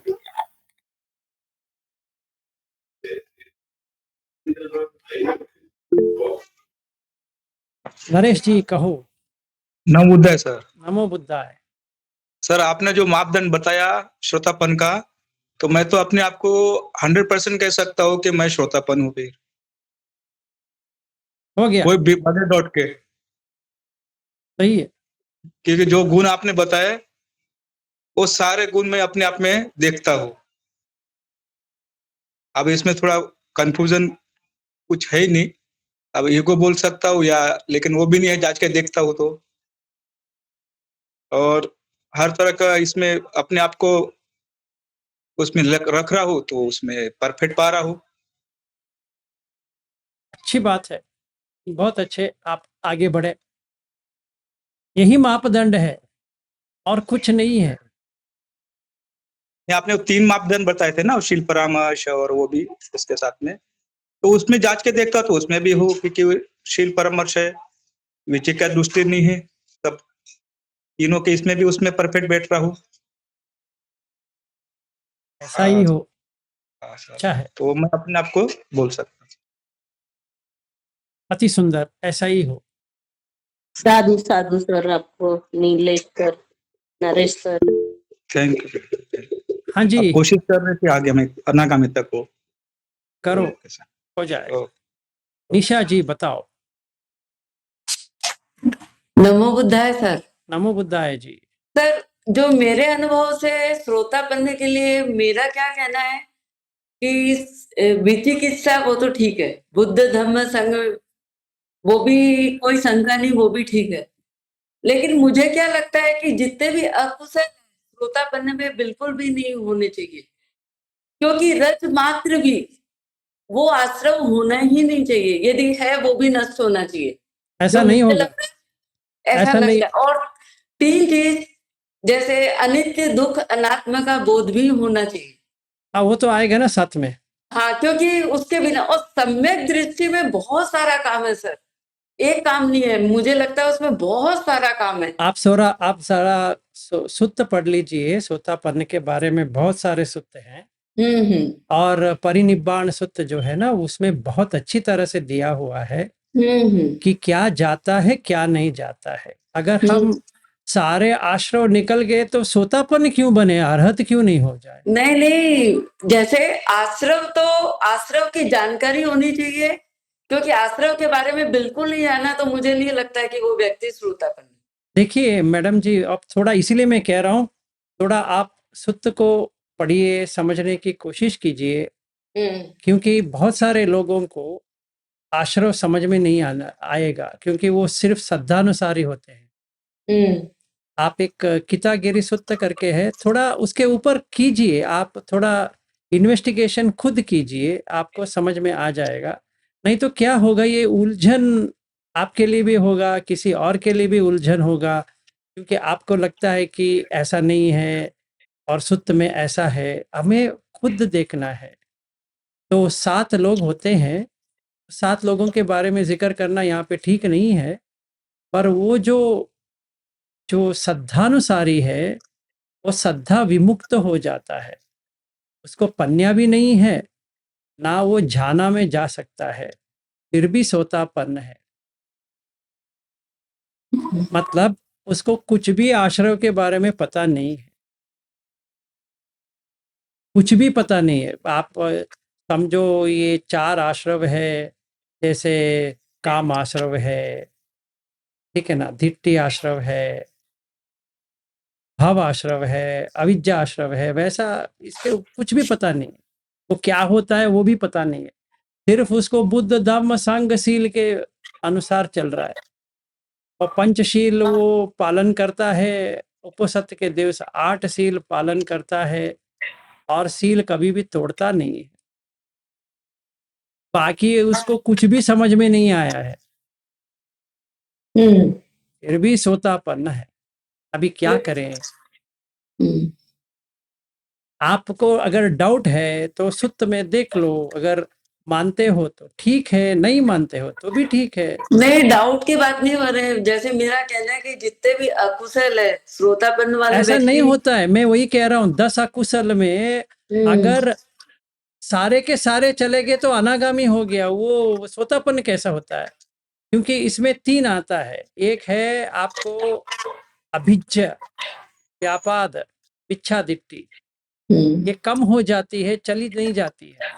Speaker 1: नरेश जी कहो।
Speaker 6: नमोदय सर।
Speaker 1: नमो बुद्धाय।
Speaker 6: सर आपने जो मापदंड बताया श्रोतापन का, तो मैं तो अपने आप को 100% कह सकता हूँ कि मैं श्रोतापन हूँ फिर,
Speaker 1: हो गया,
Speaker 6: कोई बगैर डाउट के,
Speaker 1: सही है।
Speaker 6: क्योंकि जो गुण आपने बताए वो सारे गुण मैं अपने आप में देखता हूँ। अब इसमें थोड़ा कंफ्यूजन कुछ है ही नहीं, अब ईगो बोल सकता हूँ या, लेकिन वो भी नहीं है, जांच के देखता हूँ तो। और हर तरह का इसमें अपने आप को उसमें रख रहा हूँ तो उसमें परफेक्ट पा रहा हूँ।
Speaker 1: अच्छी बात है, बहुत अच्छे, आप आगे बढ़े। यही मापदंड है और कुछ नहीं है।
Speaker 6: आपने 3 मापदंड बताए थे ना, शील परामर्श और वो भी इसके साथ में, तो उसमें जांच के देखता तो उसमें भी हो कि शील परामर्श है, विचिकित्सा दृष्टि नहीं है, तब तीनों के इसमें भी उसमें परफेक्ट बैठ रहा हूँ।
Speaker 1: ऐसा ही हो,
Speaker 6: अच्छा
Speaker 1: अच्छा है,
Speaker 6: तो मैं अपने आप को बोल सकता हूँ।
Speaker 1: अति सुंदर, ऐसा ही हो।
Speaker 7: साधु साधु सर, आपको Nilesh sir, Naresh sir.
Speaker 6: Thank you.
Speaker 1: हाँ
Speaker 6: अब
Speaker 1: जी,
Speaker 6: कोशिश कर रहे थे आगे में अनागामी तक हो।
Speaker 1: करो,
Speaker 6: ओके सर।
Speaker 1: हो जाए।
Speaker 6: ओके।
Speaker 1: निशा जी बताओ।
Speaker 7: नमो बुद्धाय सर।
Speaker 1: नमो बुद्धाय जी।
Speaker 7: सर, जो मेरे अनुभव से श्रोता बनने के लिए मेरा क्या कहना है कि विचिकित्सा वो तो ठीक है, बुद्ध धम्म संघ वो भी कोई शंका नहीं, वो भी ठीक है। लेकिन मुझे क्या लगता है कि जितने भी अकुशल श्रोता बनने में बिल्कुल भी नहीं होने चाहिए, क्योंकि रज मात्र भी वो आश्रम होना ही नहीं चाहिए, यदि है वो भी नष्ट होना चाहिए।
Speaker 1: ऐसा
Speaker 7: जो
Speaker 1: नहीं
Speaker 7: मुझे
Speaker 1: होगा,
Speaker 7: लगता है, ऐसा
Speaker 1: ऐसा नहीं।
Speaker 7: लगता है। और 3 चीज जैसे अनित्य, दुख, अनात्मा का बोध भी होना चाहिए।
Speaker 1: हाँ, वो तो आएगा ना साथ में।
Speaker 7: हाँ, क्योंकि उसके बिना, और सम्यक दृष्टि में बहुत सारा काम है सर, एक काम नहीं है, मुझे लगता है उसमें बहुत सारा काम है।
Speaker 1: आप सारा सुत्त पढ़ लीजिए, सोतापन के बारे में बहुत सारे सुत्त हैं।
Speaker 7: हम्म
Speaker 1: और परिनिब्बाण सुत्त जो है ना, उसमें बहुत अच्छी तरह से दिया हुआ है
Speaker 7: हम्म
Speaker 1: कि क्या जाता है क्या नहीं जाता है। अगर हम सारे आश्रव निकल गए तो सोतापन क्यों बने, अरहत क्यों नहीं हो जाए।
Speaker 7: नहीं नहीं, जैसे आश्रव, तो आश्रव की जानकारी होनी चाहिए, क्योंकि आश्रव के बारे में बिल्कुल नहीं जाना तो मुझे नहीं लगता है कि वो व्यक्ति श्रोतापन है।
Speaker 1: देखिए मैडम जी, अब थोड़ा इसीलिए मैं कह रहा हूँ, थोड़ा आप सुत्त को पढ़िए, समझने की कोशिश कीजिए, क्योंकि बहुत सारे लोगों को आश्रव समझ में नहीं आएगा, क्योंकि वो सिर्फ श्रद्धानुसारी होते हैं। आप एक कितागिरी सुत्त करके है, थोड़ा उसके ऊपर कीजिए, आप थोड़ा इन्वेस्टिगेशन खुद कीजिए, आपको समझ में आ जाएगा। नहीं तो क्या होगा, ये उलझन आपके लिए भी होगा, किसी और के लिए भी उलझन होगा, क्योंकि आपको लगता है कि ऐसा नहीं है और सुत्त में ऐसा है। हमें खुद देखना है। तो 7 लोग होते हैं, 7 लोगों के बारे में जिक्र करना यहाँ पे ठीक नहीं है, पर वो जो श्रद्धानुसारी है, वो श्रद्धा विमुक्त हो जाता है, उसको पन्या भी नहीं है, ना वो झाना में जा सकता है, फिर भी सोतापन्न है। मतलब उसको कुछ भी आश्रव के बारे में पता नहीं है, कुछ भी पता नहीं है। आप समझो ये 4 आश्रव है, जैसे काम आश्रव है, ठीक है ना, धिट्टी आश्रव है, भाव आश्रव है, अविद्या आश्रव है, वैसा इसके कुछ भी पता नहीं है, वो क्या होता है वो भी पता नहीं है, सिर्फ उसको बुद्ध धम्म संघ शील के अनुसार चल रहा है, और पंचशील वो पालन करता है, उपसत के दिवस 8 शील पालन करता है, और शील कभी भी तोड़ता नहीं है। बाकी उसको कुछ भी समझ में नहीं आया है, फिर भी सोतापन्न है। अभी क्या करें। आपको अगर डाउट है तो सुत्त में देख लो, अगर मानते हो तो ठीक है, नहीं मानते हो तो भी ठीक है।
Speaker 7: नहीं, डाउट की बात नहीं हो रही, जैसे मेरा कहना है कि जितने भी अकुशल है श्रोतापन वाले
Speaker 1: ऐसा नहीं होता है, मैं वही कह रहा हूँ, 10 अकुशल में अगर सारे के सारे चले गए तो अनागामी हो गया, वो सोतापन कैसा होता है। क्योंकि इसमें 3 आता है। एक है आपको अभिज्ञ व्यापाद इच्छा दिट्ठी, ये कम हो जाती है, चली नहीं जाती है।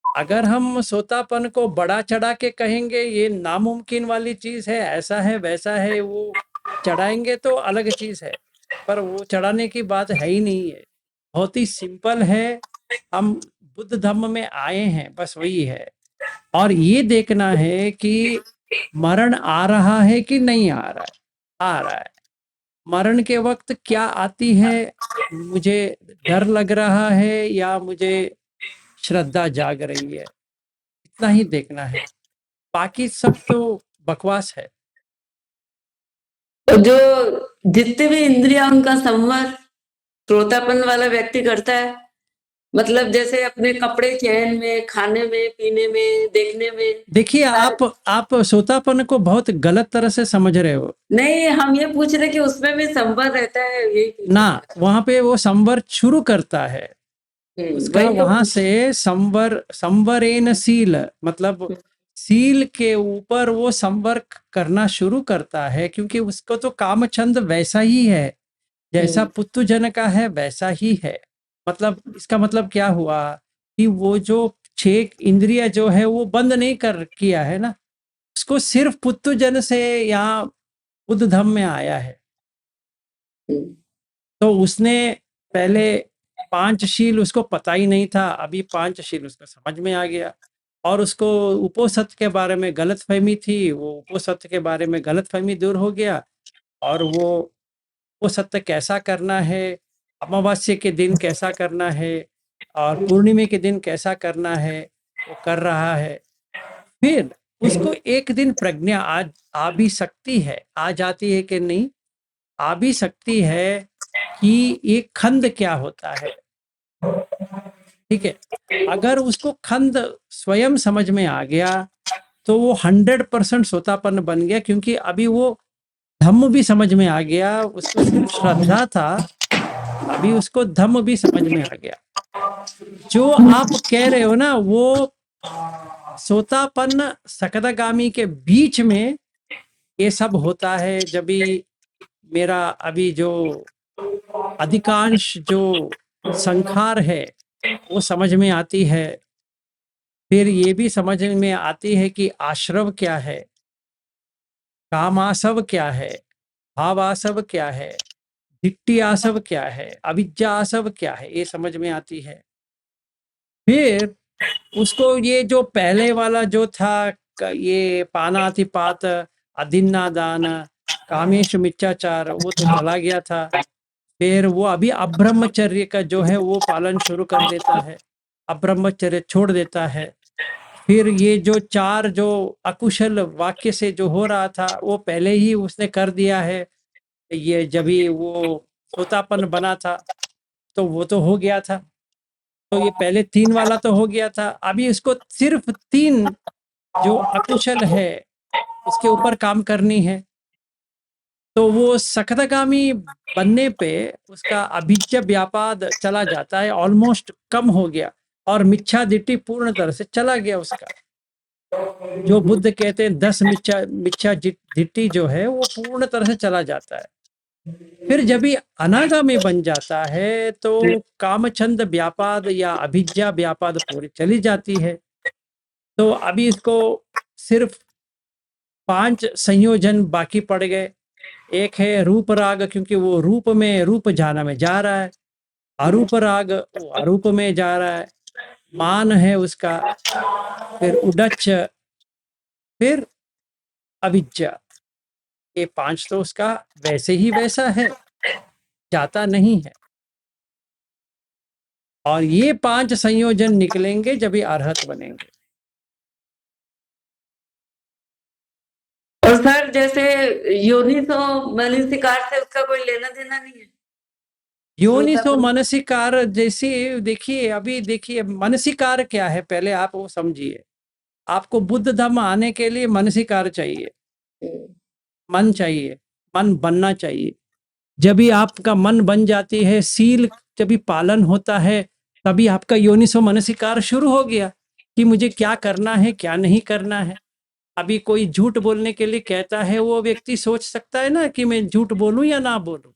Speaker 1: अगर हम सोतापन को बढ़ा चढ़ा के कहेंगे ये नामुमकिन वाली चीज है, ऐसा है वैसा है, वो चढ़ाएंगे तो अलग चीज है, पर वो चढ़ाने की बात है ही नहीं है। बहुत ही सिंपल है, हम बुद्ध धम्म में आए हैं, बस वही है। और ये देखना है कि मरण आ रहा है कि नहीं आ रहा है। आ रहा है। मरण के वक्त क्या आती है, मुझे डर लग रहा है या मुझे श्रद्धा जाग रही है, इतना ही देखना है। बाकी सब तो बकवास है।
Speaker 7: तो जो जितने भी इंद्रिया उनका संवर श्रोतापन वाला व्यक्ति करता है, मतलब जैसे अपने कपड़े चयन में, खाने में, पीने में, देखने में।
Speaker 1: देखिए, आप सोतापन को बहुत गलत तरह से समझ रहे हो।
Speaker 7: नहीं, हम ये पूछ रहे कि उसमें भी संवर रहता है, यही
Speaker 1: ना, वहां पे वो संवर शुरू करता है, उसका
Speaker 7: वही तो।
Speaker 1: वहां से संवरेन सील, मतलब सील के ऊपर वो संवर करना शुरू करता है, क्योंकि उसको तो कामचंद वैसा ही है, जैसा पुत्तुजन का है वैसा ही है। मतलब इसका मतलब क्या हुआ कि वो जो 6 इंद्रिय जो है वो बंद नहीं किया है ना, उसको सिर्फ पुत्तुजन से यहाँ बुद्ध धम्म में आया है। तो उसने पहले 5 शील उसको पता ही नहीं था, अभी 5 शील उसको समझ में आ गया। और उसको उपोसत के बारे में गलतफहमी थी, वो उपोसत के बारे में गलतफहमी दूर हो गया, और वो सत्य कैसा करना है, अमावस्या के दिन कैसा करना है, और पूर्णिमा के दिन कैसा करना है, वो कर रहा है। फिर उसको एक दिन प्रज्ञा आ भी सकती है, आ जाती है कि नहीं, आ भी सकती है कि ये खंड क्या होता है। ठीक है, अगर उसको खंड स्वयं समझ में आ गया तो वो 100% सोतापन्न बन गया, क्योंकि अभी वो धम्म भी समझ में आ गया। उसको सिर्फ श्रद्धा था, अभी उसको धम्म भी समझ में आ गया। जो आप कह रहे हो ना, वो सोतापन्न सकदागामी के बीच में ये सब होता है, जब भी मेरा अभी जो अधिकांश जो संखार है वो समझ में आती है। फिर ये भी समझ में आती है कि आश्रव क्या है, कामासव क्या है, भावासव क्या है, दिट्टी आसव क्या है, अविद्या आसव क्या है, ये समझ में आती है। फिर उसको ये जो पहले वाला जो था, ये पानातिपात, अदिन्नादान, कामेश मिथ्याचार, वो तो चला गया था। फिर वो अभी अब्रह्मचर्य का जो है वो पालन शुरू कर देता है, अब्रह्मचर्य छोड़ देता है। फिर ये जो 4 जो अकुशल वाक्य से जो हो रहा था वो पहले ही उसने कर दिया है। ये जब ही वो सोतापन बना था तो वो तो हो गया था, तो ये पहले 3 वाला तो हो गया था। अभी इसको सिर्फ 3 जो अकुशल है उसके ऊपर काम करनी है। तो वो सकदागामी बनने पे उसका अभिज्ञ व्यापाद चला जाता है, ऑलमोस्ट कम हो गया, और मिच्छा दिट्ठी पूर्ण तरह से चला गया उसका। जो बुद्ध कहते हैं 10 मिच्छा दिट्ठी जो है वो पूर्ण तरह से चला जाता है। फिर जब ही अनागामी बन जाता है तो कामचंद व्यापाद या अभिज्ञा व्यापाद पूरी चली जाती है। तो अभी इसको सिर्फ 5 संयोजन बाकी पड़ गए। एक है रूप राग, क्योंकि वो रूप में रूप जाना में जा रहा है, अरूप राग वो अरूप में जा रहा है, मान है उसका, फिर उडच, फिर अविद्या, ये 5 तो उसका वैसे ही वैसा है, जाता नहीं है। और ये 5 संयोजन निकलेंगे जब ये अरहत बनेंगे।
Speaker 7: और सर जैसे योनिसो मनसिकार से उसका कोई लेना देना नहीं है।
Speaker 1: योनिसो मनसिकार जैसे, देखिए अभी देखिए मनसिकार क्या है, पहले आप वो समझिए। आपको बुद्ध धम्म आने के लिए मनसिकार चाहिए, मन चाहिए, मन बनना चाहिए। जब भी आपका मन बन जाती है, सील जब भी पालन होता है, तभी आपका योनिसो मनसिकार शुरू हो गया कि मुझे क्या करना है क्या नहीं करना है। अभी कोई झूठ बोलने के लिए कहता है, वो व्यक्ति सोच सकता है ना कि मैं झूठ बोलूं या ना बोलूं।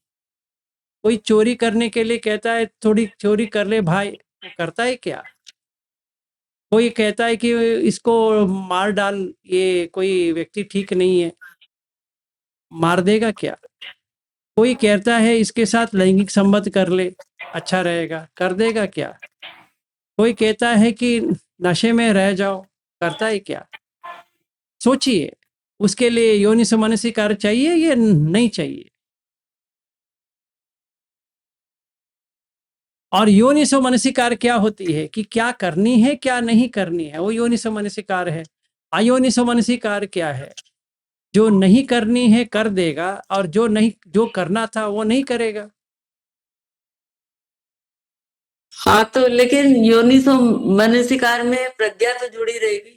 Speaker 1: कोई चोरी करने के लिए कहता है, थोड़ी चोरी कर ले भाई, वो करता है क्या? कोई कहता है कि इसको मार डाल, ये कोई व्यक्ति ठीक नहीं है, मार देगा क्या? कोई कहता है इसके साथ लैंगिक संबंध कर ले, अच्छा रहेगा, कर देगा क्या? कोई कहता है कि नशे में रह जाओ, करता है क्या? सोचिए, उसके लिए योनिसो मनसिकार चाहिए या नहीं चाहिए? और योनिसो मनसिकार क्या होती है कि क्या करनी है क्या नहीं करनी है, वो योनिसो मनसिकार है। अयोनिसो मनसिकार क्या है? जो नहीं करनी है कर देगा, और जो करना था वो नहीं करेगा।
Speaker 7: हाँ, तो लेकिन योनिसो मनसिकार में प्रज्ञा तो जुड़ी रहेगी।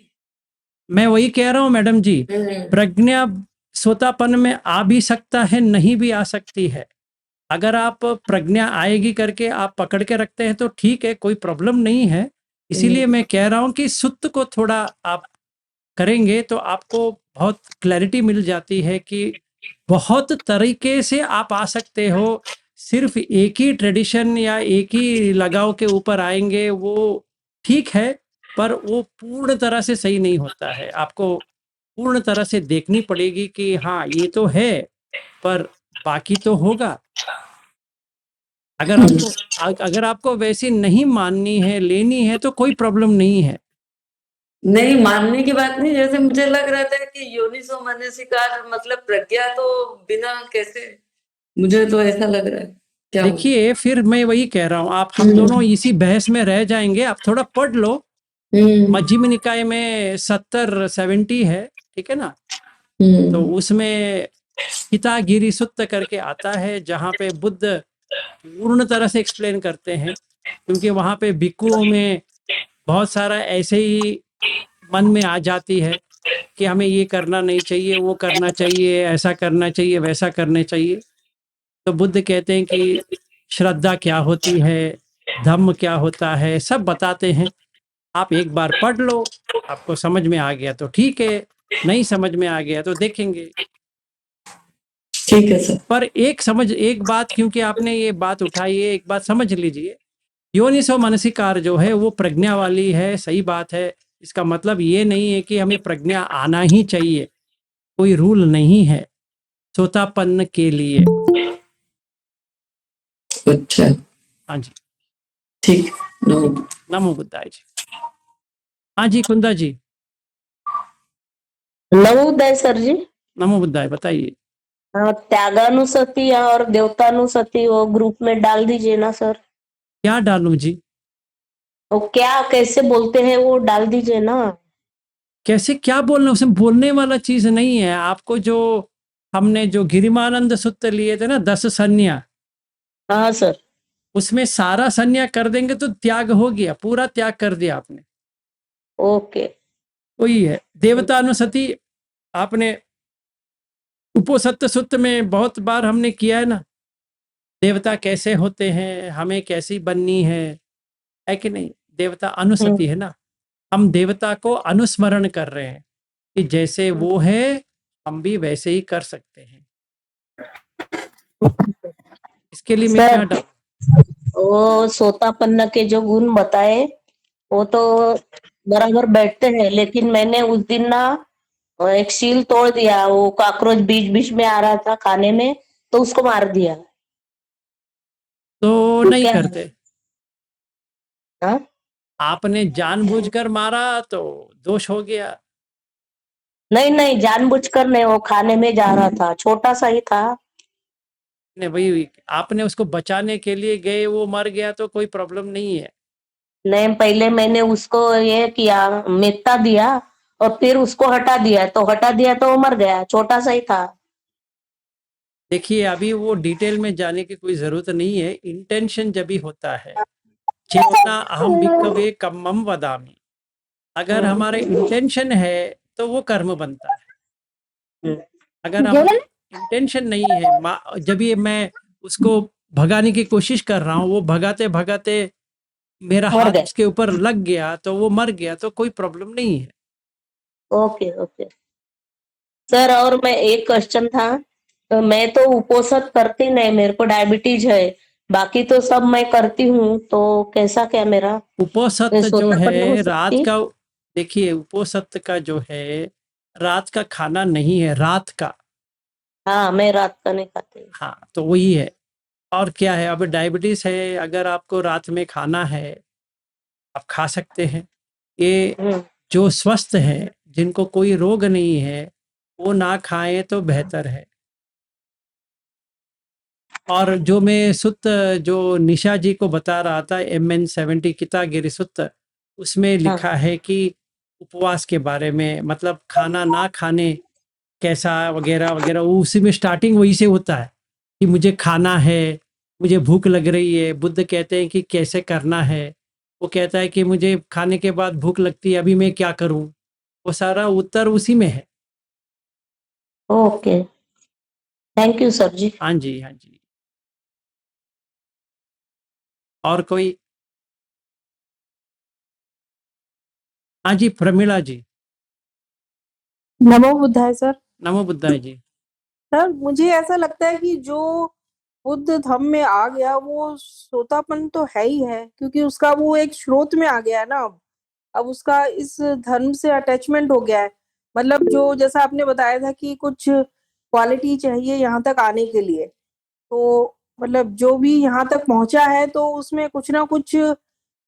Speaker 1: मैं वही कह रहा हूँ मैडम जी, प्रज्ञा सोतापन में आ भी सकता है, नहीं भी आ सकती है। अगर आप प्रज्ञा आएगी करके आप पकड़ के रखते हैं तो ठीक है, कोई प्रॉब्लम नहीं है। इसीलिए मैं कह रहा हूँ कि सुत्त को थोड़ा आप करेंगे तो आपको बहुत क्लैरिटी मिल जाती है कि बहुत तरीके से आप आ सकते हो। सिर्फ एक ही ट्रेडिशन या एक ही लगाव के ऊपर आएंगे वो ठीक है, पर वो पूर्ण तरह से सही नहीं होता है। आपको पूर्ण तरह से देखनी पड़ेगी कि हाँ ये तो है, पर बाकी तो होगा। अगर आपको वैसी नहीं माननी है, लेनी है, तो कोई प्रॉब्लम नहीं है।
Speaker 7: नहीं, मानने की बात नहीं, जैसे मुझे लग रहा था कि योनिसो मनसिकार मतलब प्रज्ञा तो बिना कैसे, मुझे तो ऐसा लग रहा है। क्या
Speaker 1: देखिए, फिर मैं वही कह रहा हूँ, हम दोनों इसी बहस में रह जाएंगे। आप थोड़ा पढ़ लो, मध्यम निकाय में 70-70 है, ठीक है ना? तो उसमें हितागिरी सुत्त करके आता है, जहाँ पे बुद्ध पूर्ण तरह से एक्सप्लेन करते हैं, क्योंकि वहाँ पे भिक्षुओं में बहुत सारा ऐसे ही मन में आ जाती है कि हमें ये करना नहीं चाहिए, वो करना चाहिए, ऐसा करना चाहिए, वैसा करना चाहिए। तो बुद्ध कहते हैं कि श्रद्धा क्या होती है, धम्म क्या होता है, सब बताते हैं। आप एक बार पढ़ लो, आपको समझ में आ गया तो ठीक है, नहीं समझ में आ गया तो देखेंगे।
Speaker 7: ठीक है सर।
Speaker 1: पर एक बात, क्योंकि आपने ये बात उठाई है, एक बात समझ लीजिए, योनिसो मनसिकार जो है वो प्रज्ञा वाली है, सही बात है। इसका मतलब ये नहीं है कि हमें प्रज्ञा आना ही चाहिए, कोई रूल नहीं है सोतापन्न के लिए।
Speaker 7: अच्छा,
Speaker 1: हाँ जी,
Speaker 7: ठीक।
Speaker 1: नमो बुद्धाय जी। हाँ जी, कुंदा जी।
Speaker 8: नवोदय सर जी।
Speaker 1: नमो बुद्धाय, बताइए।
Speaker 8: त्यागानुसती और देवतानुसती वो ग्रुप में डाल दीजिए ना सर।
Speaker 1: क्या डालूं जी?
Speaker 8: वो क्या कैसे बोलते हैं वो डाल दीजिए ना।
Speaker 1: कैसे क्या बोलना, उसमें बोलने वाला चीज नहीं है। आपको जो हमने जो गिरिमानंद सूत्र लिए थे ना, 10 संन्या,
Speaker 8: हाँ सर।
Speaker 1: उसमें सारा संन्या कर देंगे तो त्याग हो गया, पूरा त्याग कर दिया आपने।
Speaker 8: ओके।
Speaker 1: वही है देवतानुसति। आपने उपोसत्त सूत्र में बहुत बार हमने किया है ना, देवता कैसे होते हैं, हमें कैसी बननी है कि नहीं? देवता अनुसति है ना, हम देवता को अनुस्मरण कर रहे हैं कि जैसे वो है हम भी वैसे ही कर सकते हैं। इसके लिए मैं क्या
Speaker 8: सर, वो सोतापन्न के जो गुण बताए वो तो बराबर बैठते हैं, लेकिन मैंने उस दिन ना एक शील तोड़ दिया। वो कॉकरोच बीच बीच में आ रहा था खाने में, तो उसको मार दिया।
Speaker 1: तो नहीं
Speaker 8: क्या?
Speaker 1: करते।
Speaker 8: हाँ?
Speaker 1: आपने जानबूझकर मारा तो दोष हो गया।
Speaker 8: नहीं नहीं, जानबूझकर नहीं, वो खाने में जा रहा था, छोटा सा ही था।
Speaker 1: ने वही, आपने उसको बचाने के लिए गए, वो मर गया तो कोई प्रॉब्लम नहीं है।
Speaker 8: नहीं, पहले मैंने उसको ये किया, मेत्ता दिया और फिर उसको हटा दिया, तो वो मर गया, छोटा सा ही था।
Speaker 1: देखिए, अभी वो डिटेल में जाने की कोई जरूरत नहीं है। इंटेंशन जब भी होता है, चेतना अहम भिक्खवे कम्मम वदामि, अगर हमारे इंटेंशन है तो वो कर्म बनता है। अगर हमारा इंटेंशन नहीं है, जब ये मैं उसको भगाने की कोशिश कर रहा हूँ, वो भगाते भगाते मेरा
Speaker 8: मर
Speaker 1: हाथ
Speaker 8: गए।
Speaker 1: उसके ऊपर लग गया तो वो मर गया, तो कोई प्रॉब्लम नहीं है।
Speaker 8: Okay okay. सर और मैं एक क्वेश्चन था, तो मैं तो उपोषण करती नहीं, मेरे को डायबिटीज है, बाकी तो सब मैं करती हूँ, तो कैसा क्या मेरा
Speaker 1: उपोषित जो
Speaker 8: सोतापन्न हो
Speaker 1: है रात
Speaker 8: सकती?
Speaker 1: का, देखिए उपोषित का जो है रात का खाना नहीं है, रात का।
Speaker 8: हाँ, मैं रात का नहीं खाती।
Speaker 1: हाँ, तो वही है। और क्या है, अब डायबिटीज है, अगर आपको रात में खाना है आप खा सकते हैं। ये
Speaker 8: हम्म,
Speaker 1: जो स्वस्थ हैं, जिनको कोई रोग नहीं है, वो ना खाएं तो बेहतर है। और जो मैं सुत्त जो निशा जी को बता रहा था, MN70 कितागिरी सुत्त, उसमें
Speaker 8: हाँ,
Speaker 1: लिखा है कि उपवास के बारे में, मतलब खाना ना खाने कैसा वगैरह वगैरह, वो उसी में स्टार्टिंग वही से होता है कि मुझे खाना है, मुझे भूख लग रही है। बुद्ध कहते हैं कि कैसे करना है, वो कहता है कि मुझे खाने के बाद भूख लगती है, अभी मैं क्या करूं। वो सारा उत्तर उसी में है।
Speaker 8: ओके, थैंक यू सर जी।
Speaker 1: हाँ जी, हाँ जी। और कोई? हाँ जी, प्रमिला जी।
Speaker 9: नमो बुद्धाय सर।
Speaker 1: नमो बुद्धाय जी।
Speaker 9: सर मुझे ऐसा लगता है कि जो बुद्ध धम्म में आ गया वो सोतापन तो है ही है, क्योंकि उसका वो एक स्रोत में आ गया है ना। अब उसका इस धर्म से अटैचमेंट हो गया है। मतलब जो जैसा आपने बताया था कि कुछ क्वालिटी चाहिए यहाँ तक आने के लिए, तो मतलब जो भी यहाँ तक पहुंचा है तो उसमें कुछ ना कुछ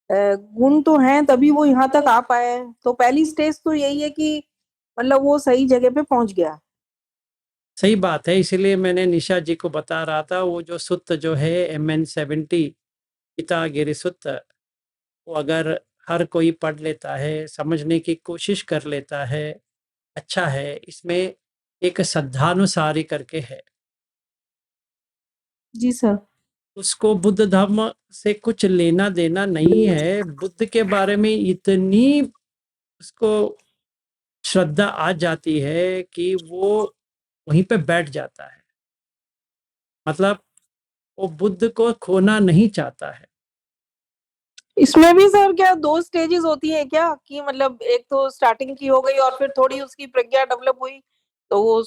Speaker 9: गुण तो हैं, तभी वो यहाँ तक आ पाया है। तो पहली स्टेज तो यही है कि मतलब वो सही जगह पे पहुंच गया।
Speaker 1: सही बात है, इसीलिए मैंने निशा जी को बता रहा था, वो जो सुत्त जो है MN70 कितागिरी सुत्त, वो अगर हर कोई पढ़ लेता है, समझने की कोशिश कर लेता है, अच्छा है। इसमें एक श्रद्धानुसारी करके है,
Speaker 9: जी सर।
Speaker 1: उसको बुद्ध धर्म से कुछ लेना देना नहीं है। बुद्ध के बारे में इतनी उसको श्रद्धा आ जाती है कि वो वहीं पे बैठ जाता है, मतलब वो बुद्ध को खोना नहीं चाहता है।
Speaker 9: इसमें भी सर क्या दो स्टेजेस होती है क्या, कि मतलब एक तो स्टार्टिंग की हो गई और फिर थोड़ी उसकी प्रज्ञा डेवलप हुई तो वो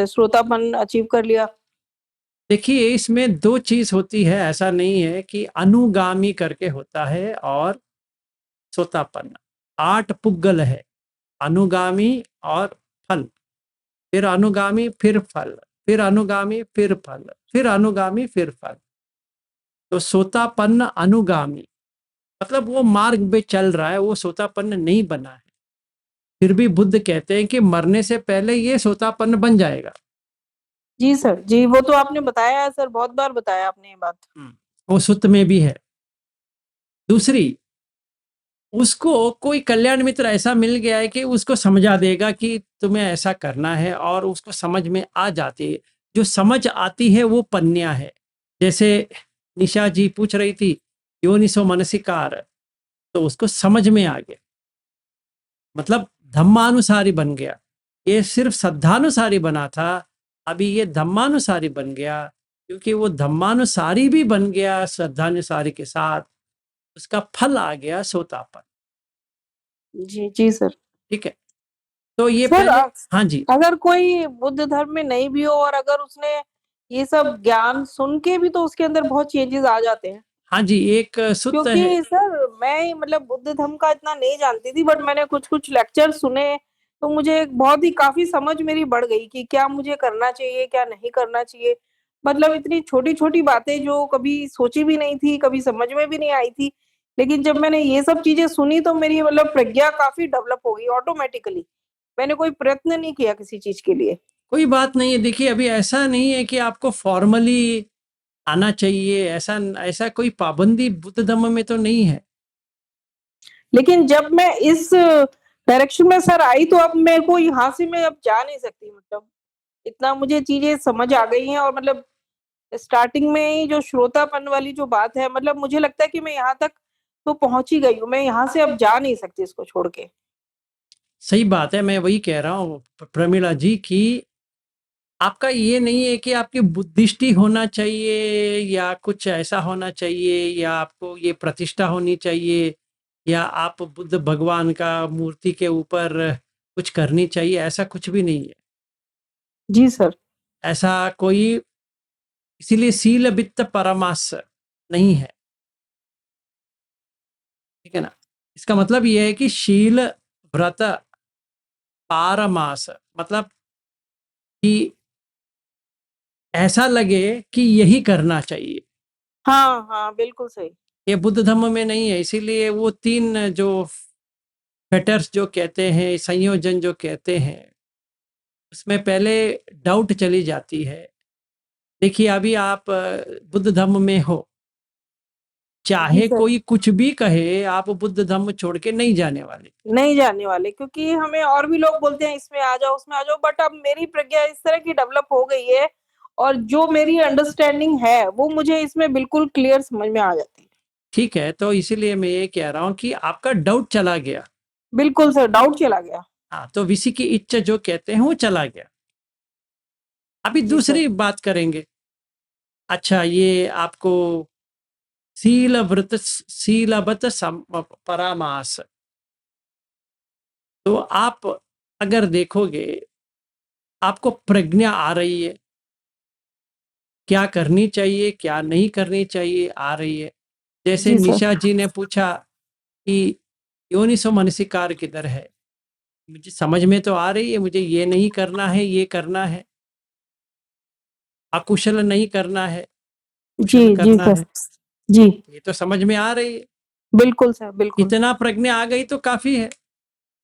Speaker 9: श्रोतापन अचीव कर लिया?
Speaker 1: देखिए, इसमें दो चीज होती है, ऐसा नहीं है कि अनुगामी करके होता है और सोतापन्न। 8 पुग्गल है, अनुगामी और फल, फिर अनुगामी फिर फल, फिर अनुगामी फिर फल, फिर अनुगामी फिर फल। तो सोतापन्न अनुगामी, मतलब वो मार्ग पे चल रहा है, वो सोतापन्न नहीं बना है। फिर भी बुद्ध कहते हैं कि मरने से पहले ये सोतापन्न बन जाएगा।
Speaker 9: जी सर जी, वो तो आपने बताया है सर, बहुत बार बताया आपने ये बात।
Speaker 1: वो सुत्त में भी है। दूसरी, उसको कोई कल्याण मित्र ऐसा मिल गया है कि उसको समझा देगा कि तुम्हें ऐसा करना है, और उसको समझ में आ जाती है। जो समझ आती है वो पन्या है। जैसे निशा जी पूछ रही थी योनिसो मनसिकार, तो उसको समझ में आ गया, मतलब धम्मानुसारी बन गया। ये सिर्फ श्रद्धानुसारी बना था, अभी ये धम्मानुसारी बन गया, क्योंकि वो धम्मानुसारी भी बन गया श्रद्धानुसारी के साथ, उसका फल आ गया सोतापन।
Speaker 9: जी जी सर।
Speaker 1: ठीक है, तो ये
Speaker 9: सर
Speaker 1: पहले। हाँ जी,
Speaker 9: अगर कोई बुद्ध धर्म में नहीं भी हो और अगर उसने ये सब ज्ञान सुन के भी, तो उसके अंदर बहुत चेंजेस आ जाते हैं।
Speaker 1: हाँ जी, एक सुत्त है।
Speaker 9: क्योंकि सर मैं मतलब बुद्ध धर्म का इतना नहीं जानती थी, बट मैंने कुछ कुछ लेक्चर सुने तो मुझे एक बहुत ही काफी समझ मेरी बढ़ गई कि क्या मुझे करना चाहिए क्या नहीं करना चाहिए। मतलब इतनी छोटी छोटी बातें जो कभी सोची भी नहीं थी, कभी समझ में भी नहीं आई थी, लेकिन जब मैंने ये सब चीजें सुनी तो मेरी मतलब प्रज्ञा काफी डेवलप हो गई ऑटोमेटिकली। मैंने कोई प्रयत्न नहीं किया किसी चीज के लिए।
Speaker 1: कोई बात नहीं है, देखिए अभी ऐसा नहीं है कि आपको फॉर्मली आना चाहिए, ऐसा ऐसा कोई पाबंदी बुद्ध धर्म में तो नहीं है।
Speaker 9: लेकिन जब मैं इस डायरेक्शन में सर आई तो अब मेरे को यहाँ से मैं अब जा नहीं सकती, मतलब इतना मुझे चीजें समझ आ गई हैं। और मतलब स्टार्टिंग में ही जो श्रोतापन वाली जो बात है, मतलब मुझे लगता है कि मैं यहाँ तक तो पहुंच ही गई हूँ, मैं यहाँ से अब जा नहीं सकती इसको छोड़ के।
Speaker 1: सही बात है, मैं वही कह रहा हूँ प्रमिला जी की, आपका ये नहीं है कि आपकी बुद्धिष्टि होना चाहिए या कुछ ऐसा होना चाहिए, या आपको ये प्रतिष्ठा होनी चाहिए, या आप बुद्ध भगवान का मूर्ति के ऊपर कुछ करनी चाहिए, ऐसा कुछ भी नहीं है।
Speaker 9: जी सर।
Speaker 1: ऐसा कोई, इसीलिए शील वित्त परमास नहीं है, ठीक है ना। इसका मतलब ये है कि शील व्रत पारमास, मतलब कि ऐसा लगे कि यही करना चाहिए।
Speaker 9: हाँ, हाँ, बिल्कुल सही।
Speaker 1: ये बुद्ध धर्म में नहीं है, इसीलिए वो 3 जो फेटर्स जो कहते हैं, संयोजन जो कहते हैं, उसमें पहले डाउट चली जाती है। देखिए अभी आप बुद्ध धर्म में हो,
Speaker 9: जी
Speaker 1: चाहे
Speaker 9: सर।
Speaker 1: कोई कुछ भी कहे, आप बुद्ध धर्म छोड़ के नहीं जाने वाले।
Speaker 9: नहीं जाने वाले, क्योंकि हमें और भी लोग बोलते हैं इसमें आ जाओ, उसमें आ जाओ, बट अब मेरी प्रज्ञा इस तरह की डेवलप हो गई है और जो मेरी अंडरस्टैंडिंग है वो मुझे इसमें बिल्कुल क्लियर समझ में आ जाती है।
Speaker 1: ठीक है, तो इसीलिए मैं ये कह रहा हूं कि आपका डाउट चला गया।
Speaker 9: बिल्कुल सर, डाउट चला गया।
Speaker 1: हाँ, तो विषय की इच्छा जो कहते हैं वो चला गया। अभी
Speaker 9: जी
Speaker 1: दूसरी
Speaker 9: सर।
Speaker 1: बात करेंगे। अच्छा, ये आपको शीलवत परामास, तो आप अगर देखोगे, आपको प्रज्ञा आ रही है, क्या करनी चाहिए क्या नहीं करनी चाहिए आ रही है। जैसे
Speaker 9: जी सर।
Speaker 1: निशा जी ने पूछा कि योनिसो मनसिकार किधर है, मुझे समझ में तो आ रही है, मुझे ये नहीं करना है, ये करना है, अकुशल नहीं करना है,
Speaker 9: जी,
Speaker 1: कुशल
Speaker 9: जी
Speaker 1: करना
Speaker 9: सर।
Speaker 1: है,
Speaker 9: जी,
Speaker 1: ये तो समझ में आ रही है।
Speaker 9: बिल्कुल सर, बिल्कुल।
Speaker 1: इतना प्रज्ञा आ गई तो काफी है।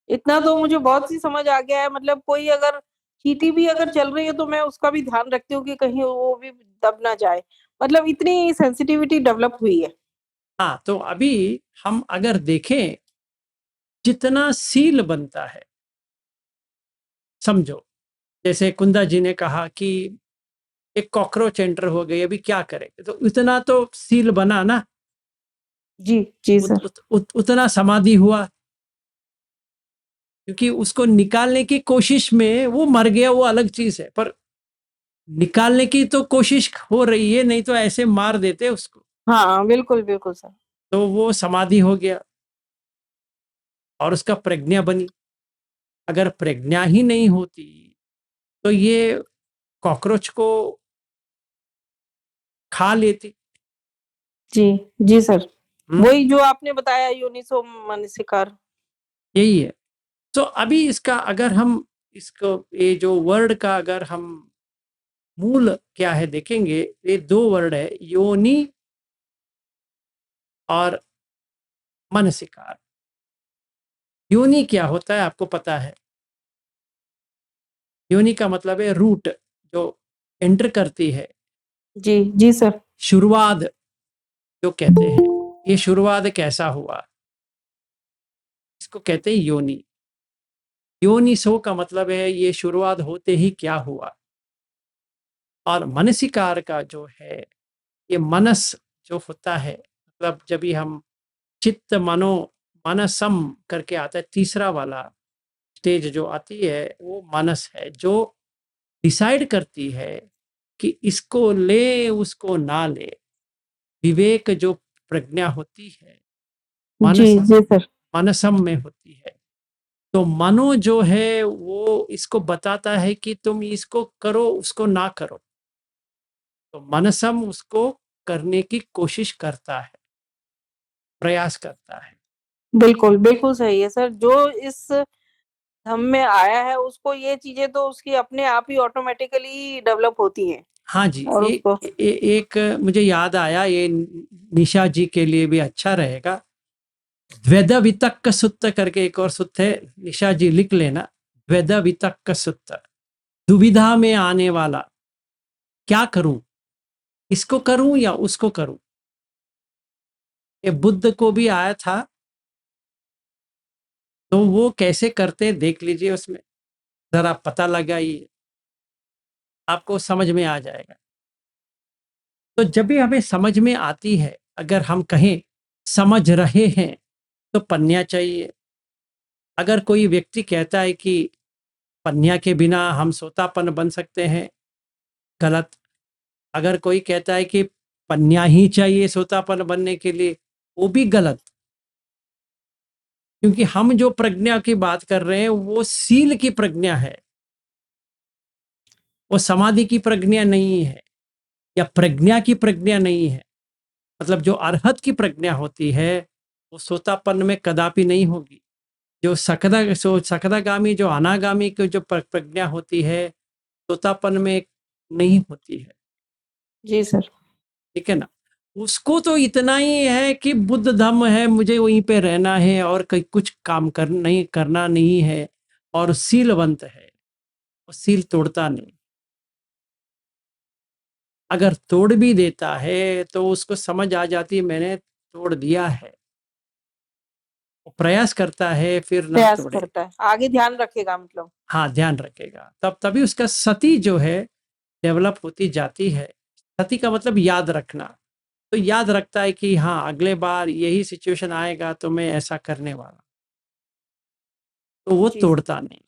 Speaker 9: इतना तो मुझे बहुत सी समझ आ गया है, मतलब कोई अगर चींटी भी अगर चल रही है तो मैं उसका भी ध्यान रखती हूँ कि कहीं वो भी दब ना जाए। मतलब इतनी सेंसिटिविटी डेवलप हुई है।
Speaker 1: हाँ, तो अभी हम अगर देखें, जितना सील बनता है, समझो जैसे कुंदा जी ने कहा कि एक कॉकरोच एंटर हो गई, अभी क्या करेंगे, तो इतना तो सील बना ना,
Speaker 9: जी, जी सर।
Speaker 1: उतना समाधि हुआ, क्योंकि उसको निकालने की कोशिश में वो मर गया, वो अलग चीज है, पर निकालने की तो कोशिश हो रही है, नहीं तो ऐसे मार देते उसको।
Speaker 9: हाँ, बिल्कुल, बिल्कुल सर।
Speaker 1: तो वो समाधि हो गया और उसका प्रज्ञा बनी। अगर प्रज्ञा ही नहीं होती तो ये कॉकरोच को खा लेती।
Speaker 9: जी, जी सर।
Speaker 1: हम्म,
Speaker 9: वही जो आपने बताया यूनिसो मनसिकार।
Speaker 1: यही है। तो अभी इसका अगर हम इसको, ये जो वर्ड का अगर हम मूल क्या है देखेंगे, ये 2 वर्ड है, योनि और मनसिकार। योनि क्या होता है आपको पता है? योनि का मतलब है रूट, जो एंटर करती है,
Speaker 9: जी, जी सर।
Speaker 1: शुरुआत जो कहते हैं। ये शुरुआत कैसा हुआ, इसको कहते हैं योनि। योनिसो का मतलब है ये शुरुआत होते ही क्या हुआ। और मनसिकार का जो है, ये मनस जो होता है, मतलब जब भी हम चित्त मनो मनसम करके आता है, तीसरा वाला स्टेज जो आती है वो मनस है, जो डिसाइड करती है कि इसको ले उसको ना ले। विवेक जो प्रज्ञा होती है,
Speaker 9: जी,
Speaker 1: मनस
Speaker 9: जी सर।
Speaker 1: मनसम में होती है। तो मनो जो है वो इसको बताता है कि तुम इसको करो उसको ना करो, तो मनसम उसको करने की कोशिश करता है, प्रयास करता है।
Speaker 9: बिल्कुल, बिल्कुल सही है सर। जो इस धर्म में आया है उसको ये चीजें तो उसकी अपने आप ही ऑटोमेटिकली डेवलप होती हैं
Speaker 1: हाँ जी,
Speaker 9: और उसको
Speaker 1: एक मुझे याद आया, ये निशा जी के लिए भी अच्छा रहेगा। द्वैध वितक्क सुत्त करके एक और सुत्त है, निशा जी लिख लेना। द्वैध वितक्क सुत्त, दुविधा में आने वाला, क्या करूं, इसको करूं या उसको करूं। ये बुद्ध को भी आया था, तो वो कैसे करते देख लीजिए, उसमें जरा पता लगाइए, आपको समझ में आ जाएगा। तो जब भी हमें समझ में आती है, अगर हम कहें समझ रहे हैं, तो पन्या चाहिए। अगर कोई व्यक्ति कहता है कि पन्या के बिना हम सोतापन बन सकते हैं, गलत। अगर कोई कहता है कि पन्या ही चाहिए सोतापन बनने के लिए, वो भी गलत। क्योंकि हम जो प्रज्ञा की बात कर रहे हैं वो सील की प्रज्ञा है। वो समाधि की प्रज्ञा नहीं है या प्रज्ञा की प्रज्ञा नहीं है। मतलब जो अरहत की प्रज्ञा होती है वो सोतापन्न में कदापि नहीं होगी। जो सकदागामी जो अनागामी की जो प्रज्ञा होती है सोतापन्न में नहीं होती है।
Speaker 9: जी सर।
Speaker 1: ठीक है ना। उसको तो इतना ही है कि बुद्ध धम्म है, मुझे वहीं पे रहना है और कहीं कुछ काम करना नहीं है, और सीलवंत है, वो सील तोड़ता नहीं। अगर तोड़ भी देता है तो उसको समझ आ जाती है मैंने तोड़ दिया है। वो प्रयास करता है फिर ना
Speaker 9: प्रयास
Speaker 1: तोड़े।
Speaker 9: करता है, आगे ध्यान रखेगा मतलब।
Speaker 1: हाँ, ध्यान रखेगा, तभी उसका सती जो है डेवलप होती जाती है। सती का मतलब याद रखना। तो याद रखता है कि हाँ अगले बार यही सिचुएशन आएगा तो मैं ऐसा करने वाला, तो वो
Speaker 9: जी
Speaker 1: तोड़ता नहीं।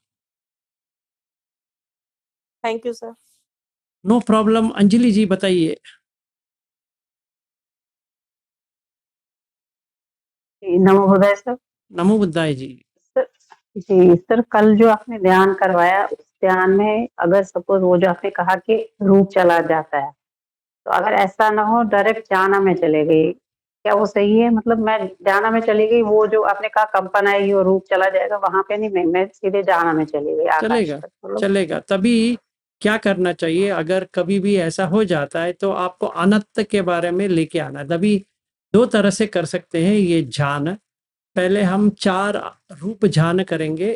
Speaker 9: Thank you sir.
Speaker 1: No problem. Anjali ji बताइए।
Speaker 10: नमो बुद्धाय सर।
Speaker 1: नमो बुद्धाय जी।
Speaker 10: सर जी सर, कल जो आपने ध्यान करवाया उस ध्यान में अगर सपोज वो जो आपने कहा कि रूप चला जाता है, तो अगर ऐसा ना हो डायरेक्ट जाना में चले गई, क्या वो सही है? मतलब मैं जाना में चली गई, वो जो आपने कहा कंपन आएगी और रूप चला जाएगा, वहां पे नहीं, मैं सीधे जाना में चली गई आकाश
Speaker 1: चलेगा
Speaker 10: तक। मतलब
Speaker 1: चलेगा। तभी क्या करना चाहिए, अगर कभी भी ऐसा हो जाता है तो आपको अनंत के बारे में लेके आना। तभी दो तरह से कर सकते हैं ये ध्यान। पहले हम 4 रूप ध्यान करेंगे,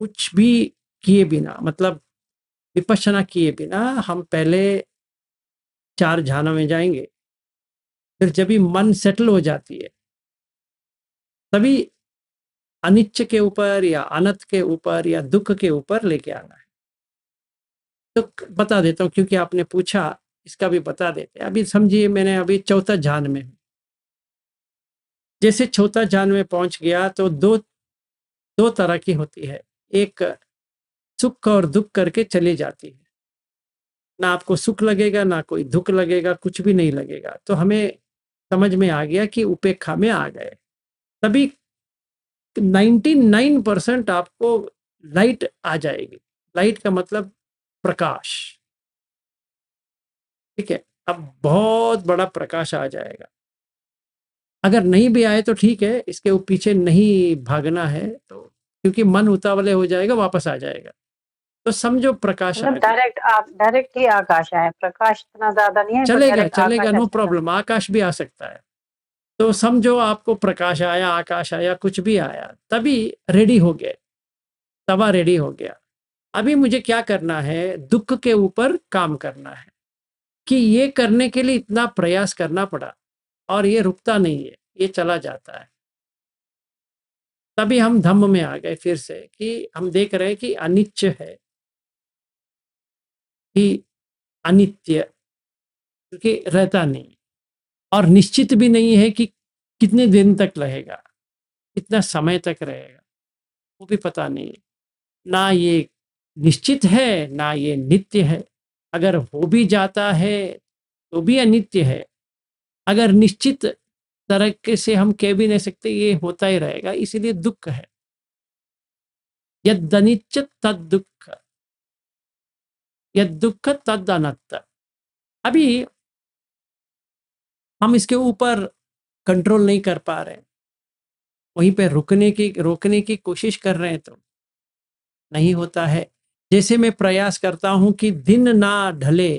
Speaker 1: कुछ भी किए बिना, मतलब विपश्यना किए बिना हम पहले 4 ध्यानों में जाएंगे। फिर जब भी मन सेटल हो जाती है तभी अनिच्छ के ऊपर या अनंत के ऊपर या दुख के ऊपर लेके आना है। तो बता देता हूँ क्योंकि आपने पूछा, इसका भी बता देते हैं। अभी समझिए मैंने अभी चौथा ध्यान में हूँ। जैसे चौथा ध्यान में पहुंच गया तो दो तरह की होती है। एक सुख और दुख करके चली जाती है, ना आपको सुख लगेगा ना कोई दुख लगेगा, कुछ भी नहीं लगेगा। तो हमें समझ में आ गया कि उपेक्षा में आ गए। तभी 99% आपको लाइट आ जाएगी। लाइट का मतलब प्रकाश। ठीक है, अब बहुत बड़ा प्रकाश आ जाएगा। अगर नहीं भी आए तो ठीक है, इसके पीछे नहीं भागना है, तो क्योंकि मन उतावले हो जाएगा, वापस आ जाएगा। तो समझो प्रकाश आ
Speaker 10: मतलब
Speaker 1: गया।
Speaker 10: डायरेक्ट ही आकाश है, प्रकाश इतना ज्यादा नहीं है, पर
Speaker 1: चलेगा
Speaker 10: डायरेक्ट
Speaker 1: चलेगा,
Speaker 10: आकाश
Speaker 1: नो
Speaker 10: अच्छा
Speaker 1: प्रॉब्लम, आकाश भी आ सकता है। तो समझो आपको प्रकाश आया, आकाश आया, कुछ भी आया, तभी रेडी हो गए, तवा रेडी हो गया। अभी मुझे क्या करना है, दुख के ऊपर काम करना है। कि ये करने के लिए इतना प्रयास करना पड़ा और ये रुकता नहीं है, ये चला जाता है। तभी हम धम्म में आ गए फिर से, कि हम देख रहे हैं कि अनिच्च है, कि अनित्य, क्योंकि रहता नहीं, और निश्चित भी नहीं है कि कितने दिन तक रहेगा, कितना समय तक रहेगा, वो भी पता नहीं है। ना ये निश्चित है ना ये नित्य है। अगर हो भी जाता है तो भी अनित्य है। अगर निश्चित तरीके से हम कह भी नहीं सकते, ये होता ही रहेगा, इसीलिए दुख है। यद अनिच्च तद दुख, यद दुख तद अनंत। अभी हम इसके ऊपर कंट्रोल नहीं कर पा रहे, वहीं पे रोकने की कोशिश कर रहे हैं तो नहीं होता है। जैसे मैं प्रयास करता हूं कि दिन ना ढले,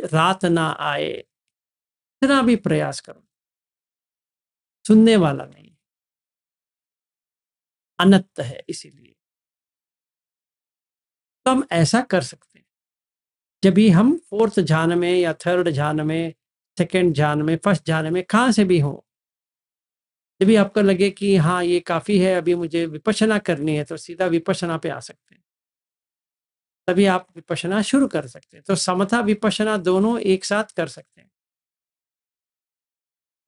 Speaker 1: रात ना आए, इतना भी प्रयास करो, सुनने वाला नहीं, अनंत है। इसीलिए तो हम ऐसा कर सकते हैं। जब भी हम 4th ध्यान में या 3rd ध्यान में, 2nd ध्यान में, 1st ध्यान में, कहाँ से भी हो, जब भी आपको लगे कि हाँ ये काफी है, अभी मुझे विपश्यना करनी है, तो सीधा विपश्यना पे आ सकते हैं। तभी आप विपश्यना शुरू कर सकते हैं। तो समथा विपश्यना दोनों एक साथ कर सकते हैं।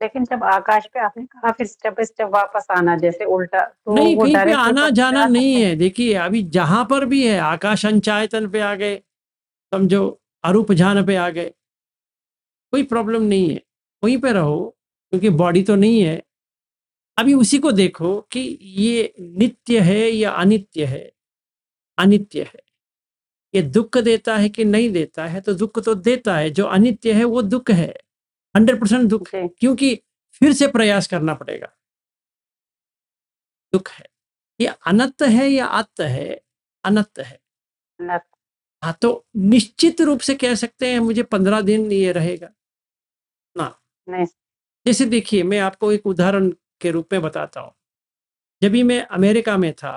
Speaker 10: लेकिन जब आकाश पे आपने कहा फिर स्टेप बाय स्टेप वापस आना, जैसे उल्टा, तो
Speaker 1: नहीं,
Speaker 10: वो
Speaker 1: कहीं पे
Speaker 10: डायरेक्ट
Speaker 1: आना जाना
Speaker 10: जा
Speaker 1: नहीं
Speaker 10: सकते हैं।
Speaker 1: है। देखिए अभी जहां पर भी है, आकाश अंचायतन पे आ गए, समझो अरूप ध्यान पे आ गए, कोई प्रॉब्लम नहीं है, वहीं पे रहो, क्योंकि बॉडी तो नहीं है। अभी उसी को देखो कि ये नित्य है या अनित्य है। अनित्य है, ये दुख देता है कि नहीं देता है, तो दुख तो देता है। जो अनित्य है वो दुख है, 100% दुख है,
Speaker 10: जी।
Speaker 1: क्योंकि फिर से प्रयास करना पड़ेगा, दुख है। ये अनंत है या आत्त है? अनंत है।
Speaker 10: न-
Speaker 1: हाँ, तो निश्चित रूप से कह सकते हैं मुझे 15 दिन ये रहेगा ना।
Speaker 10: नहीं
Speaker 1: जैसे देखिए, मैं आपको एक उदाहरण के रूप में बताता हूँ। जब भी मैं अमेरिका में था,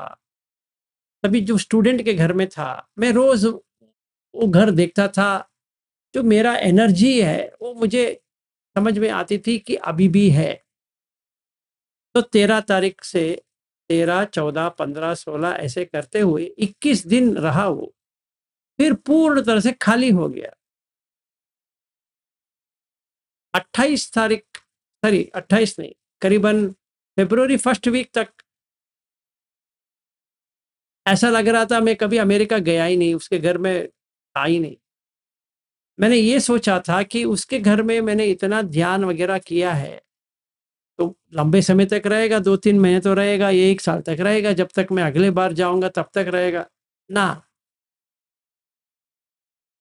Speaker 1: तभी जो स्टूडेंट के घर में था, मैं रोज वो घर देखता था। जो मेरा एनर्जी है वो मुझे समझ में आती थी कि अभी भी है। तो 13 तारीख से 13, 14, 15, 16 ऐसे करते हुए 21 दिन रहा वो, फिर पूर्ण तरह से खाली हो गया। 28 तारीख, सॉरी 28 नहीं, करीबन फरवरी फर्स्ट वीक तक ऐसा लग रहा था मैं कभी अमेरिका गया ही नहीं, उसके घर में था ही नहीं। मैंने ये सोचा था कि उसके घर में मैंने इतना ध्यान वगैरह किया है, तो लंबे समय तक रहेगा, 2-3 महीने तो रहेगा, ये 1 साल तक रहेगा, जब तक मैं अगले बार जाऊंगा तब तक रहेगा ना।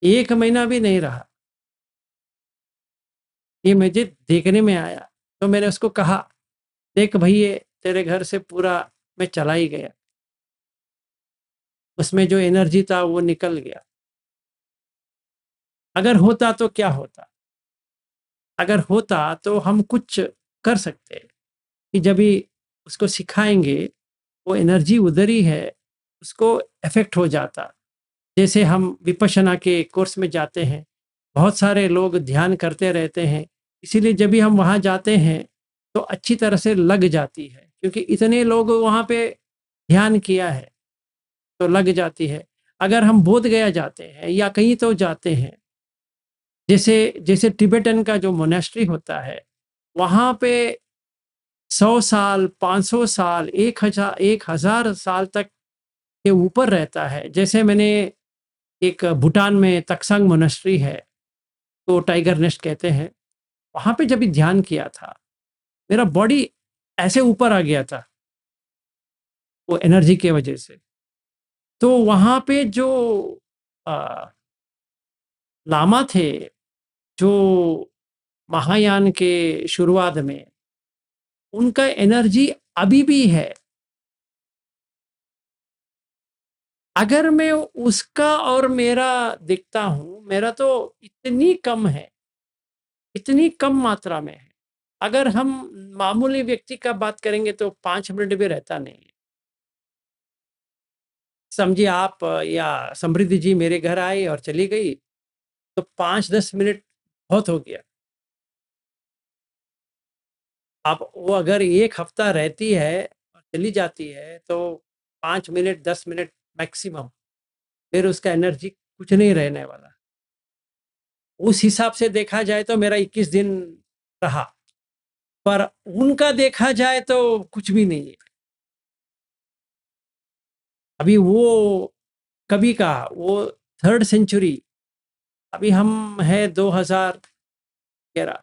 Speaker 1: 1 महीना भी नहीं रहा। ये मुझे देखने में आया, तो मैंने उसको कहा, देख भाई, ये तेरे घर से पूरा मैं चला ही गया, उसमें जो एनर्जी था वो निकल गया। अगर होता तो क्या होता? अगर होता तो हम कुछ कर सकते हैं कि जब भी उसको सिखाएंगे, वो एनर्जी उधर ही है, उसको इफेक्ट हो जाता। जैसे हम विपश्यना के कोर्स में जाते हैं, बहुत सारे लोग ध्यान करते रहते हैं, इसीलिए जब भी हम वहाँ जाते हैं तो अच्छी तरह से लग जाती है, क्योंकि इतने लोग वहाँ पे ध्यान किया है तो लग जाती है। अगर हम बोध गया जाते हैं या कहीं तो जाते हैं, जैसे जैसे टिबेटन का जो मोनेस्ट्री होता है, वहाँ पे 100 साल, 500 साल, 1000 साल तक के ऊपर रहता है। जैसे मैंने एक भूटान में तक्सांग मोनेस्ट्री है, तो टाइगर नेस्ट कहते हैं, वहाँ पे जब भी ध्यान किया था, मेरा बॉडी ऐसे ऊपर आ गया था वो एनर्जी के वजह से। तो वहाँ पे जो अ, लामा थे, जो महायान के शुरुआत में, उनका एनर्जी अभी भी है। अगर मैं उसका और मेरा देखता हूँ, मेरा तो इतनी कम है, इतनी कम मात्रा में है। अगर हम मामूली व्यक्ति का बात करेंगे तो 5 मिनट भी रहता नहीं है। समझिए आप या समृद्धि जी मेरे घर आई और चली गई, तो 5-10 मिनट बहुत हो गया। अब वो अगर 1 हफ्ता रहती है और चली जाती है, तो 5 मिनट, 10 मिनट मैक्सिमम, फिर उसका एनर्जी कुछ नहीं रहने वाला। उस हिसाब से देखा जाए तो मेरा 21 दिन रहा, पर उनका देखा जाए तो कुछ भी नहीं है। अभी वो कभी का वो 3rd सेंचुरी, अभी हम है 2011,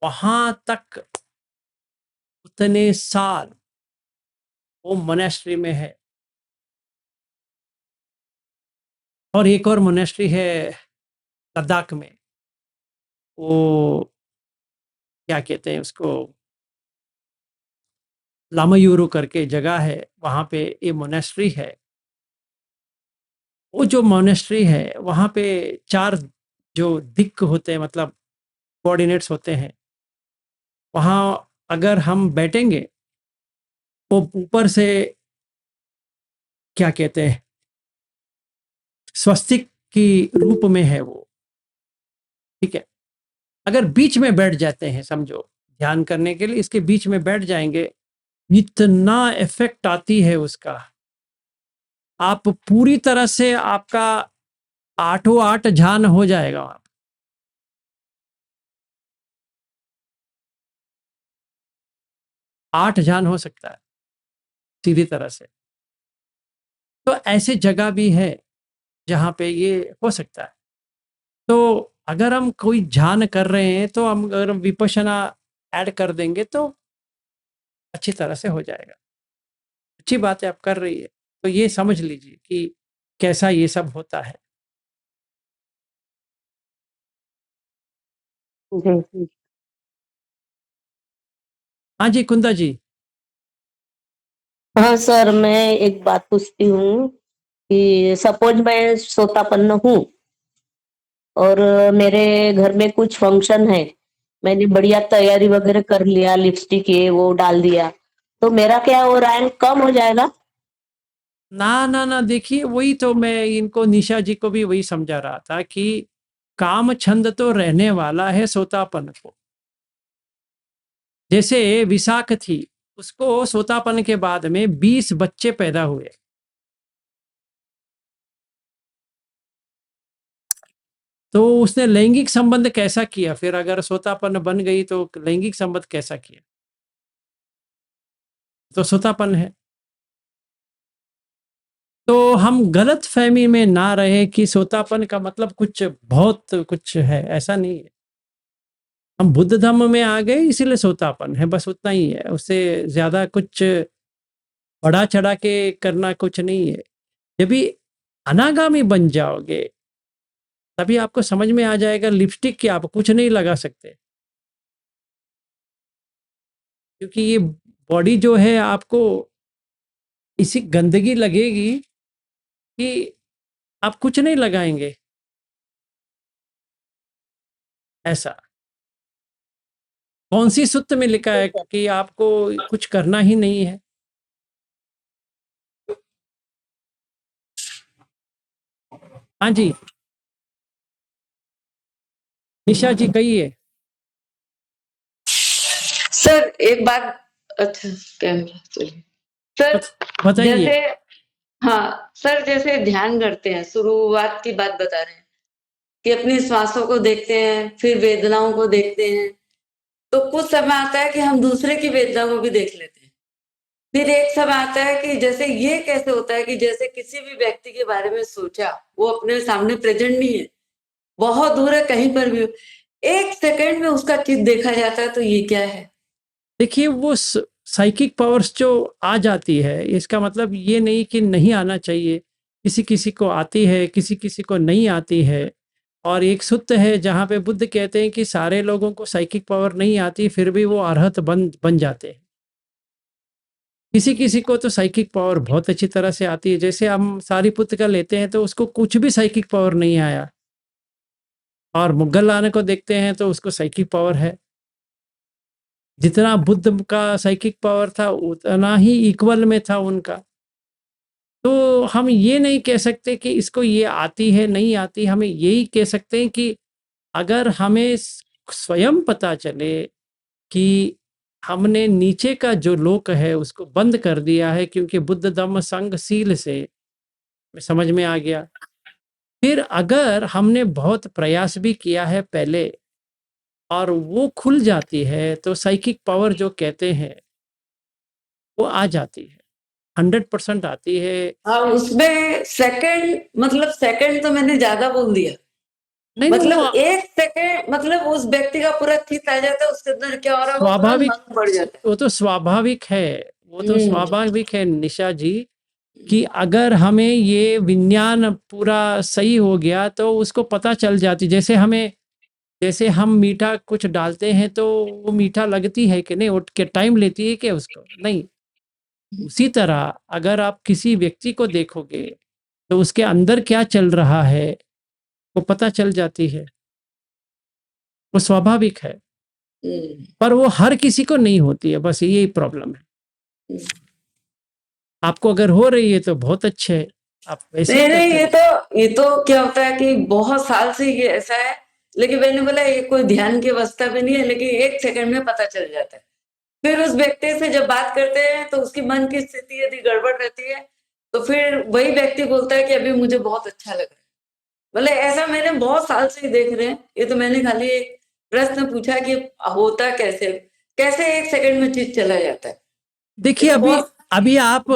Speaker 1: वहां तक उतने साल वो मोनेस्ट्री में है। और एक और मोनेस्ट्री है लद्दाख में, वो क्या कहते हैं उसको, लामायूरू करके जगह है, वहाँ पे ये मोनेस्ट्री है। वो जो मोनेस्ट्री है, वहाँ पे 4 जो दिक् होते हैं, मतलब कोऑर्डिनेट्स होते हैं, वहाँ अगर हम बैठेंगे, वो ऊपर से क्या कहते हैं, स्वस्तिक की रूप में है वो, ठीक है। अगर बीच में बैठ जाते हैं, समझो ध्यान करने के लिए इसके बीच में बैठ जाएंगे, इतना इफेक्ट आती है उसका, आप पूरी तरह से आपका 8 ध्यान हो जाएगा वहां। 8 ध्यान हो सकता है सीधी तरह से। तो ऐसे जगह भी है जहाँ पे ये हो सकता है। तो अगर हम कोई ध्यान कर रहे हैं, तो हम अगर विपश्यना ऐड कर देंगे तो अच्छी तरह से हो जाएगा। अच्छी बात है आप कर रही है, तो ये समझ लीजिए कि कैसा ये सब होता है।
Speaker 10: जी, जी।
Speaker 1: हाँ जी, कुंदा जी।
Speaker 8: हाँ सर, मैं एक बात पूछती हूँ कि सपोज मैं श्रोतापन्न हूँ और मेरे घर में कुछ फंक्शन है, मैंने बढ़िया तैयारी वगैरह कर लिया, लिपस्टिक ये वो डाल दिया, तो मेरा क्या वो रैंक कम हो जाएगा?
Speaker 1: ना देखिए, वही तो मैं इनको निशा जी को भी वही समझा रहा था कि काम छंद तो रहने वाला है सोतापन को। जैसे विशाख थी, उसको सोतापन के बाद में 20 बच्चे पैदा हुए। तो उसने लैंगिक संबंध कैसा किया? फिर अगर सोतापन बन गई तो लैंगिक संबंध कैसा किया? तो सोतापन है। तो हम गलत फहमी में ना रहे कि सोतापन का मतलब कुछ बहुत कुछ है, ऐसा नहीं है। हम बुद्ध धम्म में आ गए इसलिए सोतापन है, बस उतना ही है। उससे ज्यादा कुछ बढ़ा चढ़ा के करना कुछ नहीं है। जब भी अनागामी बन जाओगे तभी आपको समझ में आ जाएगा लिपस्टिक की आप कुछ नहीं लगा सकते, क्योंकि ये बॉडी जो है आपको इसी गंदगी लगेगी कि आप कुछ नहीं लगाएंगे। ऐसा कौन सी सूत्र में लिखा है कि आपको कुछ करना ही नहीं है? हाँ जी, निशा जी कहिए।
Speaker 7: सर एक बात, अच्छा कैमरा चलिए सर।
Speaker 1: बताइए।
Speaker 7: जैसे हाँ सर, जैसे ध्यान करते हैं, शुरुआत की बात बता रहे हैं कि अपनी श्वासों को देखते हैं, फिर वेदनाओं को देखते हैं, तो कुछ समय आता है कि हम दूसरे की वेदना को भी देख लेते हैं। फिर एक समय आता है कि जैसे ये कैसे होता है कि जैसे किसी भी व्यक्ति के बारे में सोचा, वो अपने सामने प्रेजेंट नहीं है, बहुत दूर है, कहीं पर भी हो, एक सेकंड में उसका चित्र देखा जाता है, तो ये क्या है?
Speaker 1: देखिए, वो साइकिक पावर्स जो आ जाती है, इसका मतलब ये नहीं कि नहीं आना चाहिए। किसी किसी को आती है, किसी किसी को नहीं आती है। और एक सूत्र है जहाँ पे बुद्ध कहते हैं कि सारे लोगों को साइकिक पावर नहीं आती, फिर भी वो अरहत बन जाते हैं। किसी किसी को तो साइकिक पावर बहुत अच्छी तरह से आती है। जैसे हम सारीपुत्र का लेते हैं तो उसको कुछ भी साइकिक पावर नहीं आया, और मुगल आने को देखते हैं तो उसको साइकिक पावर है। जितना बुद्ध का साइकिक पावर था उतना ही इक्वल में था उनका। तो हम ये नहीं कह सकते कि इसको ये आती है नहीं आती, हमें यही कह सकते हैं कि अगर हमें स्वयं पता चले कि हमने नीचे का जो लोक है उसको बंद कर दिया है, क्योंकि बुद्ध धम्म संघ सील से समझ में आ गया। फिर अगर हमने बहुत प्रयास भी किया है पहले और वो खुल जाती है, तो साइकिक पावर जो कहते हैं वो आ जाती है, 100% आती है।
Speaker 7: हाँ, उसमें सेकंड, मतलब सेकंड तो मैंने ज्यादा बोल दिया।
Speaker 1: नहीं
Speaker 7: मतलब
Speaker 1: वो
Speaker 7: एक सेकंड, मतलब उस व्यक्ति का पूरा चित्त आ जाता है, उसके अंदर क्या हो रहा है वो पूरा
Speaker 1: स्वाभाविक,
Speaker 7: मन बढ़ जाता है।
Speaker 1: वो तो स्वाभाविक है, वो तो स्वाभाविक है निशा जी, कि अगर हमें ये विज्ञान पूरा सही हो गया तो उसको पता चल जाती। जैसे हम मीठा कुछ डालते हैं तो वो मीठा लगती है कि नहीं, उठ के टाइम लेती है कि उसको नहीं। उसी तरह अगर आप किसी व्यक्ति को देखोगे तो उसके अंदर क्या चल रहा है वो पता चल जाती है, वो स्वाभाविक है। पर वो हर किसी को नहीं होती है, बस यही प्रॉब्लम है। आपको अगर हो रही है तो बहुत अच्छे है, आप वैसे ही
Speaker 7: नहीं,
Speaker 1: करते रहिए।
Speaker 7: ये तो क्या होता है कि बहुत साल से ये ऐसा है, लेकिन मैंने बोला ये कोई ध्यान की अवस्था भी नहीं है, लेकिन एक सेकंड में पता चल जाता है। फिर उस व्यक्ति से जब बात करते हैं तो उसकी मन की स्थिति यदि गड़बड़ रहती है तो फिर वही व्यक्ति बोलता है कि अभी मुझे बहुत अच्छा लग रहा है। मतलब ऐसा मैंने बहुत साल से ही देख रहे हैं। ये तो मैंने खाली एक प्रश्न पूछा कि होता कैसे, कैसे एक सेकंड में चीज चला जाता है।
Speaker 1: देखिए, अभी आप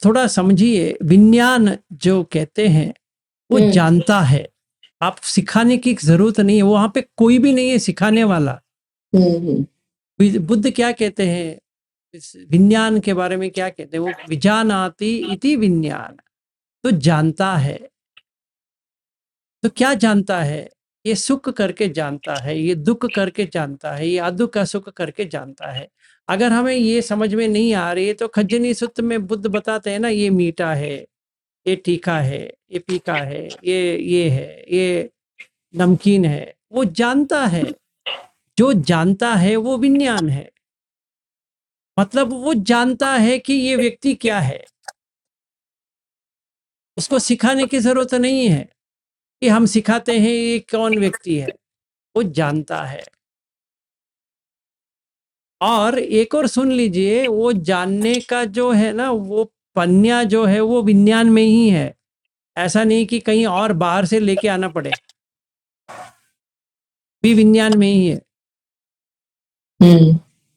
Speaker 1: थोड़ा समझिए, विज्ञान जो कहते हैं वो जानता है, आप सिखाने की जरूरत नहीं है, वहां पे कोई भी नहीं है सिखाने वाला। बुद्ध क्या कहते हैं इस विज्ञान के बारे में, क्या कहते हैं वो, विजानाति इति विज्ञान, तो जानता है। तो क्या जानता है ये सुख करके जानता है, ये दुख करके जानता है, ये अदुख का सुख करके जानता है। अगर हमें ये समझ में नहीं आ रही है तो खज्जनी सूत्र में बुद्ध बताते हैं ना, ये मीठा है, ये तीखा है, ये फीका है, ये है, ये नमकीन है। वो जानता है, जो जानता है वो विज्ञान है। मतलब वो जानता है कि ये व्यक्ति क्या है। उसको सिखाने की जरूरत नहीं है कि हम सिखाते हैं ये कौन व्यक्ति है, वो जानता है। और एक और सुन लीजिए, वो जानने का जो है ना, वो पन्या जो है वो विज्ञान में ही है। ऐसा नहीं कि कहीं और बाहर से लेके आना पड़े, भी विज्ञान में ही है।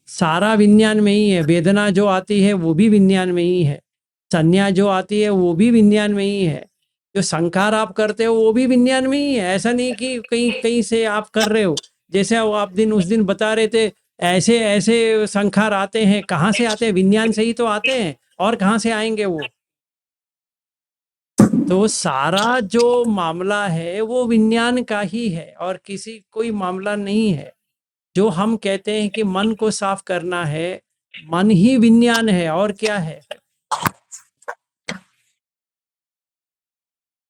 Speaker 1: सारा विज्ञान में ही है। वेदना जो आती है वो भी विज्ञान में ही है। संज्ञा जो आती है वो भी विज्ञान में ही है। जो संकार आप करते हो वो भी विज्ञान में ही है। ऐसा नहीं कि कहीं कहीं से आप कर रहे हो। जैसे वो आप उस दिन बता रहे थे, ऐसे ऐसे संखार आते हैं। कहाँ से आते हैं? विज्ञान से ही तो आते हैं, और कहाँ से आएंगे वो? तो सारा जो मामला है वो विज्ञान का ही है, और किसी कोई मामला नहीं है। जो हम कहते हैं कि मन को साफ करना है, मन ही विज्ञान है, और क्या है?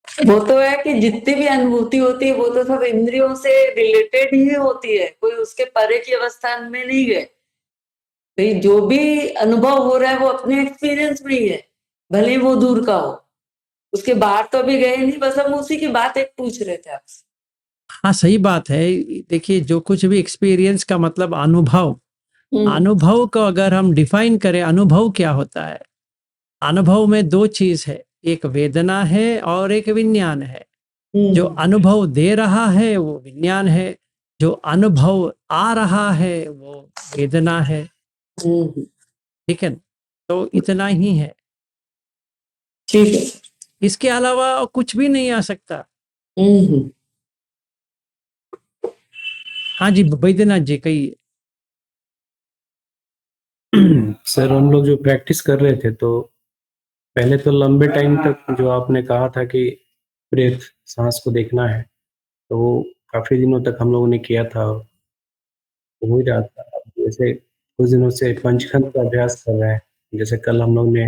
Speaker 7: वो तो है कि जितनी भी अनुभूति होती है वो तो सब इंद्रियों से रिलेटेड ही होती है, कोई उसके परे की अवस्था में नहीं गए। तो जो भी अनुभव हो रहा है वो अपने एक्सपीरियंस में ही है, भले ही वो दूर का हो। उसके बाहर तो अभी गए नहीं, बस हम उसी की बात एक पूछ रहे थे आपसे।
Speaker 1: हाँ, सही बात है। देखिए, जो कुछ भी एक्सपीरियंस का मतलब अनुभव, अनुभव को अगर हम डिफाइन करें, अनुभव क्या होता है? अनुभव में दो चीज है, एक वेदना है और एक विज्ञान है। जो अनुभव दे रहा है वो विज्ञान है, जो अनुभव आ रहा है वो वेदना है। ठीक है, तो इतना ही है।
Speaker 7: ठीक है,
Speaker 1: इसके अलावा कुछ भी नहीं आ सकता। हाँ जी, वैद्यनाथ जी कहिए।
Speaker 5: सर, हम लोग जो प्रैक्टिस कर रहे थे, तो पहले तो लंबे टाइम तक जो आपने कहा था कि ब्रेथ, सांस को देखना है, तो वो काफी दिनों तक हम लोगों ने किया था, हो ही रहा था। अब जैसे कुछ दिनों से पंचखंड का अभ्यास कर रहे हैं, जैसे कल हम लोग ने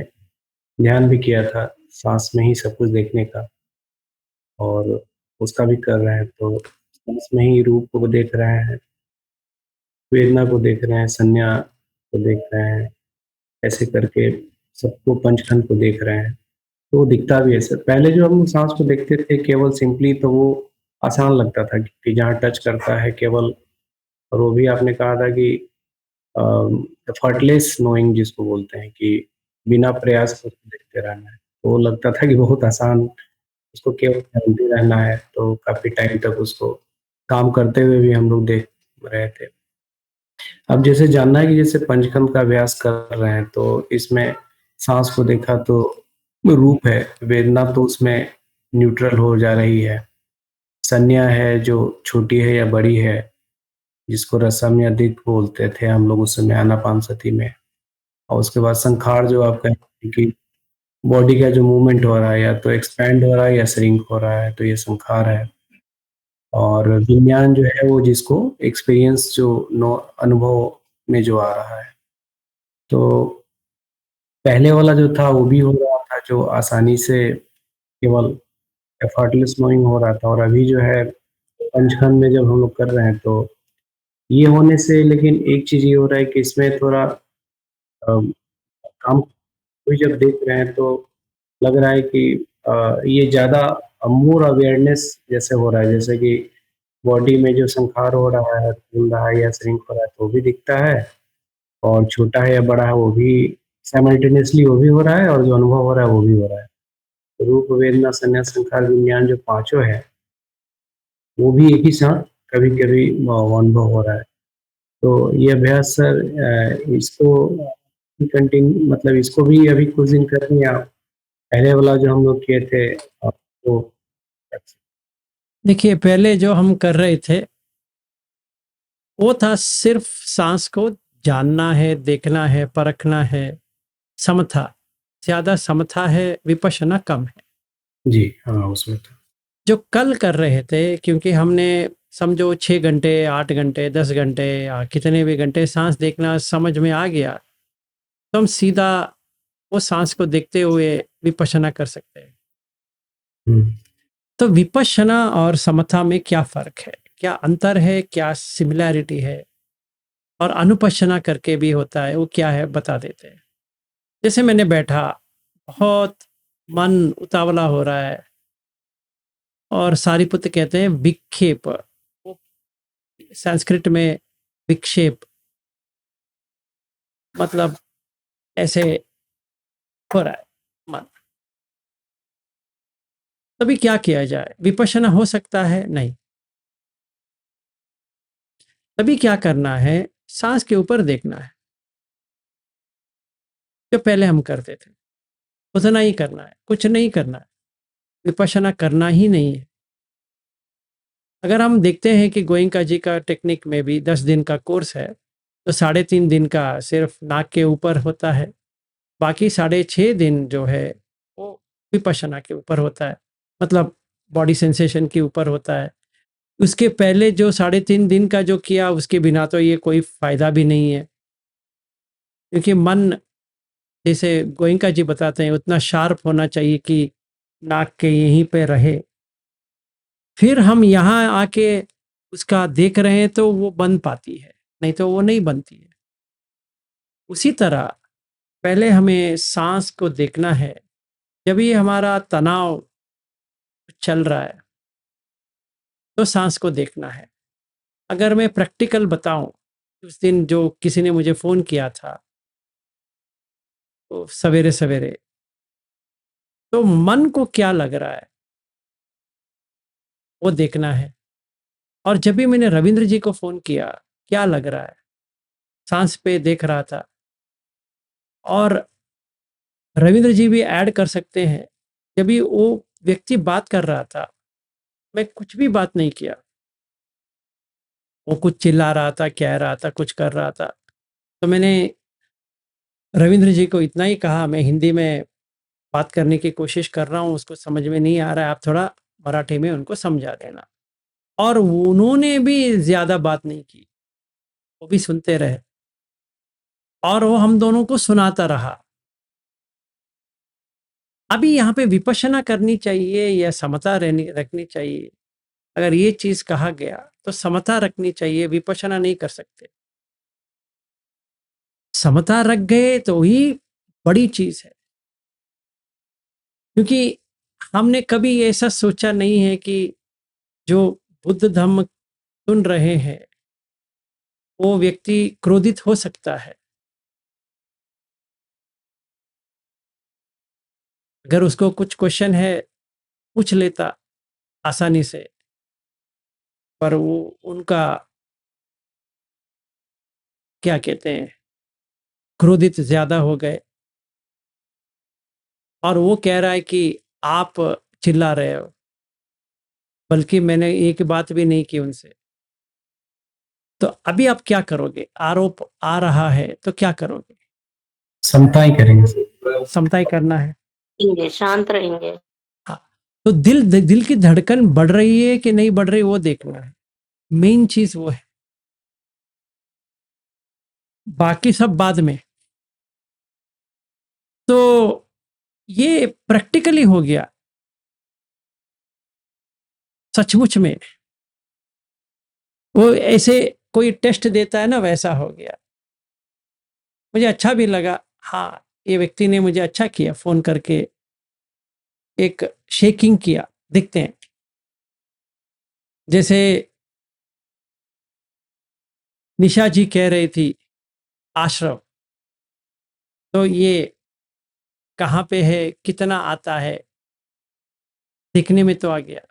Speaker 5: ध्यान भी किया था सांस में ही सब कुछ देखने का, और उसका भी कर रहे हैं। तो सांस में ही रूप को देख रहे हैं, वेदना को देख रहे हैं, संज्ञा को देख रहे हैं, ऐसे करके सबको, पंचखंड को देख रहे हैं। तो वो दिखता भी है सर। पहले जो हम सांस को देखते थे केवल सिंपली, तो वो आसान लगता था कि जहाँ टच करता है केवल। और वो भी आपने कहा था कि एफर्टलेस नोइंग जिसको बोलते हैं, कि बिना प्रयास के उसको देखते रहना है। तो वो लगता था कि बहुत आसान, उसको केवल जानते रहना है। तो काफी टाइम तक उसको काम करते हुए भी हम लोग देख रहे थे। अब जैसे जानना है कि जैसे पंचखंड का अभ्यास कर रहे हैं, तो इसमें सांस को देखा तो रूप है, वेदना तो उसमें न्यूट्रल हो जा रही है, संज्ञा है जो छोटी है या बड़ी है, जिसको रसम या दिक् बोलते थे हम लोग उस समय आनापानसती में। और उसके बाद संखार, जो आप कहते हैं कि बॉडी का जो मूवमेंट हो रहा है, या तो एक्सपैंड हो रहा है या श्रिंक हो रहा है, तो ये संखार है। और विज्ञान जो है वो जिसको एक्सपीरियंस, जो नो अनुभव में जो आ रहा है। तो पहले वाला जो था वो भी हो रहा था, जो आसानी से केवल एफर्टलेस नोइंग हो रहा था। और अभी जो है पंचखंड में जब हम लोग कर रहे हैं, तो ये होने से, लेकिन एक चीज ये हो रहा है कि इसमें थोड़ा काम भी जब देख रहे हैं तो लग रहा है कि ये ज्यादा मोर अवेयरनेस जैसे हो रहा है, जैसे कि बॉडी में जो संखार हो रहा है, फूल रहा है या श्रिंक हो रहा है, तो वो भी दिखता है। और छोटा है या बड़ा है वो भी साइमल्टेनियसली वो भी हो रहा है, और जो अनुभव हो रहा है वो भी हो रहा है। तो रूप, वेदना, संज्ञा, संखार, विज्ञान जो पांचों है, वो भी एक ही साथ कभी कभी अनुभव हो रहा है। तो ये अभ्यास सर, इसको कंटिन्यू, मतलब इसको भी अभी कुछ दिन करें, या पहले वाला जो हम लोग किए थे तो?
Speaker 1: देखिए, पहले जो हम कर रहे थे वो था सिर्फ सांस को जानना है, देखना है, परखना है, समथा। ज्यादा समथा है, विपश्यना कम है।
Speaker 5: जी हाँ, उसमें था।
Speaker 1: जो कल कर रहे थे, क्योंकि हमने समझो 6 घंटे, 8 घंटे, 10 घंटे या कितने भी घंटे सांस देखना समझ में आ गया, तो हम सीधा वो सांस को देखते हुए विपश्यना कर सकते हैं।
Speaker 5: हम्म,
Speaker 1: तो विपश्यना और समथा में क्या फ़र्क है? क्या अंतर है? क्या सिमिलैरिटी है? और अनुपश्यना करके भी होता है, वो क्या है बता देते हैं। जैसे मैंने बैठा, बहुत मन उतावला हो रहा है और सारिपुत्र कहते हैं विक्षेप, वो संस्कृत में विक्षेप मतलब ऐसे हो रहा है मन। तभी क्या किया जाए? विपश्यना हो सकता है? नहीं। तभी क्या करना है? सांस के ऊपर देखना है, जो पहले हम करते थे उतना ही करना है, कुछ नहीं करना है। विपश्यना करना ही नहीं है। अगर हम देखते हैं कि गोयंका जी का टेक्निक में भी 10 दिन का कोर्स है, तो 3.5 दिन का सिर्फ नाक के ऊपर होता है, बाकी 6.5 दिन जो है वो विपश्यना के ऊपर होता है, मतलब बॉडी सेंसेशन के ऊपर होता है। उसके पहले जो 3.5 दिन का जो किया, उसके बिना तो ये कोई फ़ायदा भी नहीं है, क्योंकि मन जैसे गोयंका जी बताते हैं उतना शार्प होना चाहिए कि नाक के यहीं पे रहे। फिर हम यहाँ आके उसका देख रहे हैं तो वो बन पाती है, नहीं तो वो नहीं बनती है। उसी तरह पहले हमें सांस को देखना है। जब ये हमारा तनाव चल रहा है तो सांस को देखना है। अगर मैं प्रैक्टिकल बताऊं, उस दिन जो किसी ने मुझे फ़ोन किया था तो सवेरे सवेरे, तो मन को क्या लग रहा है वो देखना है। और जब भी मैंने रविंद्र जी को फ़ोन किया, क्या लग रहा है, सांस पे देख रहा था। और रविंद्र जी भी ऐड कर सकते हैं, जब भी वो व्यक्ति बात कर रहा था मैं कुछ भी बात नहीं किया, वो कुछ चिल्ला रहा था, कह रहा था, कुछ कर रहा था, तो मैंने रविंद्र जी को इतना ही कहा, मैं हिंदी में बात करने की कोशिश कर रहा हूँ, उसको समझ में नहीं आ रहा है, आप थोड़ा मराठी में उनको समझा देना। और उन्होंने भी ज़्यादा बात नहीं की, वो भी सुनते रहे और वो हम दोनों को सुनाता रहा। अभी यहाँ पे विपश्यना करनी चाहिए या समता रखनी चाहिए? अगर ये चीज़ कहा गया तो समता रखनी चाहिए, विपश्यना नहीं कर सकते। समता रख गए तो ही बड़ी चीज़ है, क्योंकि हमने कभी ऐसा सोचा नहीं है कि जो बुद्ध धम्म सुन रहे हैं वो व्यक्ति क्रोधित हो सकता है। अगर उसको कुछ क्वेश्चन है पूछ लेता आसानी से, पर वो उनका क्या कहते हैं, क्रोधित ज़्यादा हो गए और वो कह रहा है कि आप चिल्ला रहे हो, बल्कि मैंने एक बात भी नहीं की उनसे। तो अभी आप क्या करोगे? आरोप आ रहा है तो क्या करोगे?
Speaker 5: समता ही करेंगे।
Speaker 1: समता ही करना है।
Speaker 8: रहेंगे, शांत रहेंगे।
Speaker 1: हाँ, तो दिल की धड़कन बढ़ रही है कि नहीं बढ़ रही वो देखना है, मेन चीज वो है, बाकी सब बाद में। तो ये प्रैक्टिकली हो गया, सचमुच में वो ऐसे कोई टेस्ट देता है ना, वैसा हो गया। मुझे अच्छा भी लगा, हाँ ये व्यक्ति ने मुझे अच्छा किया, फोन करके एक शेकिंग किया। देखते हैं, जैसे निशा जी कह रही थी आश्रम, तो ये कहाँ पे है, कितना आता है, देखने में तो आ गया।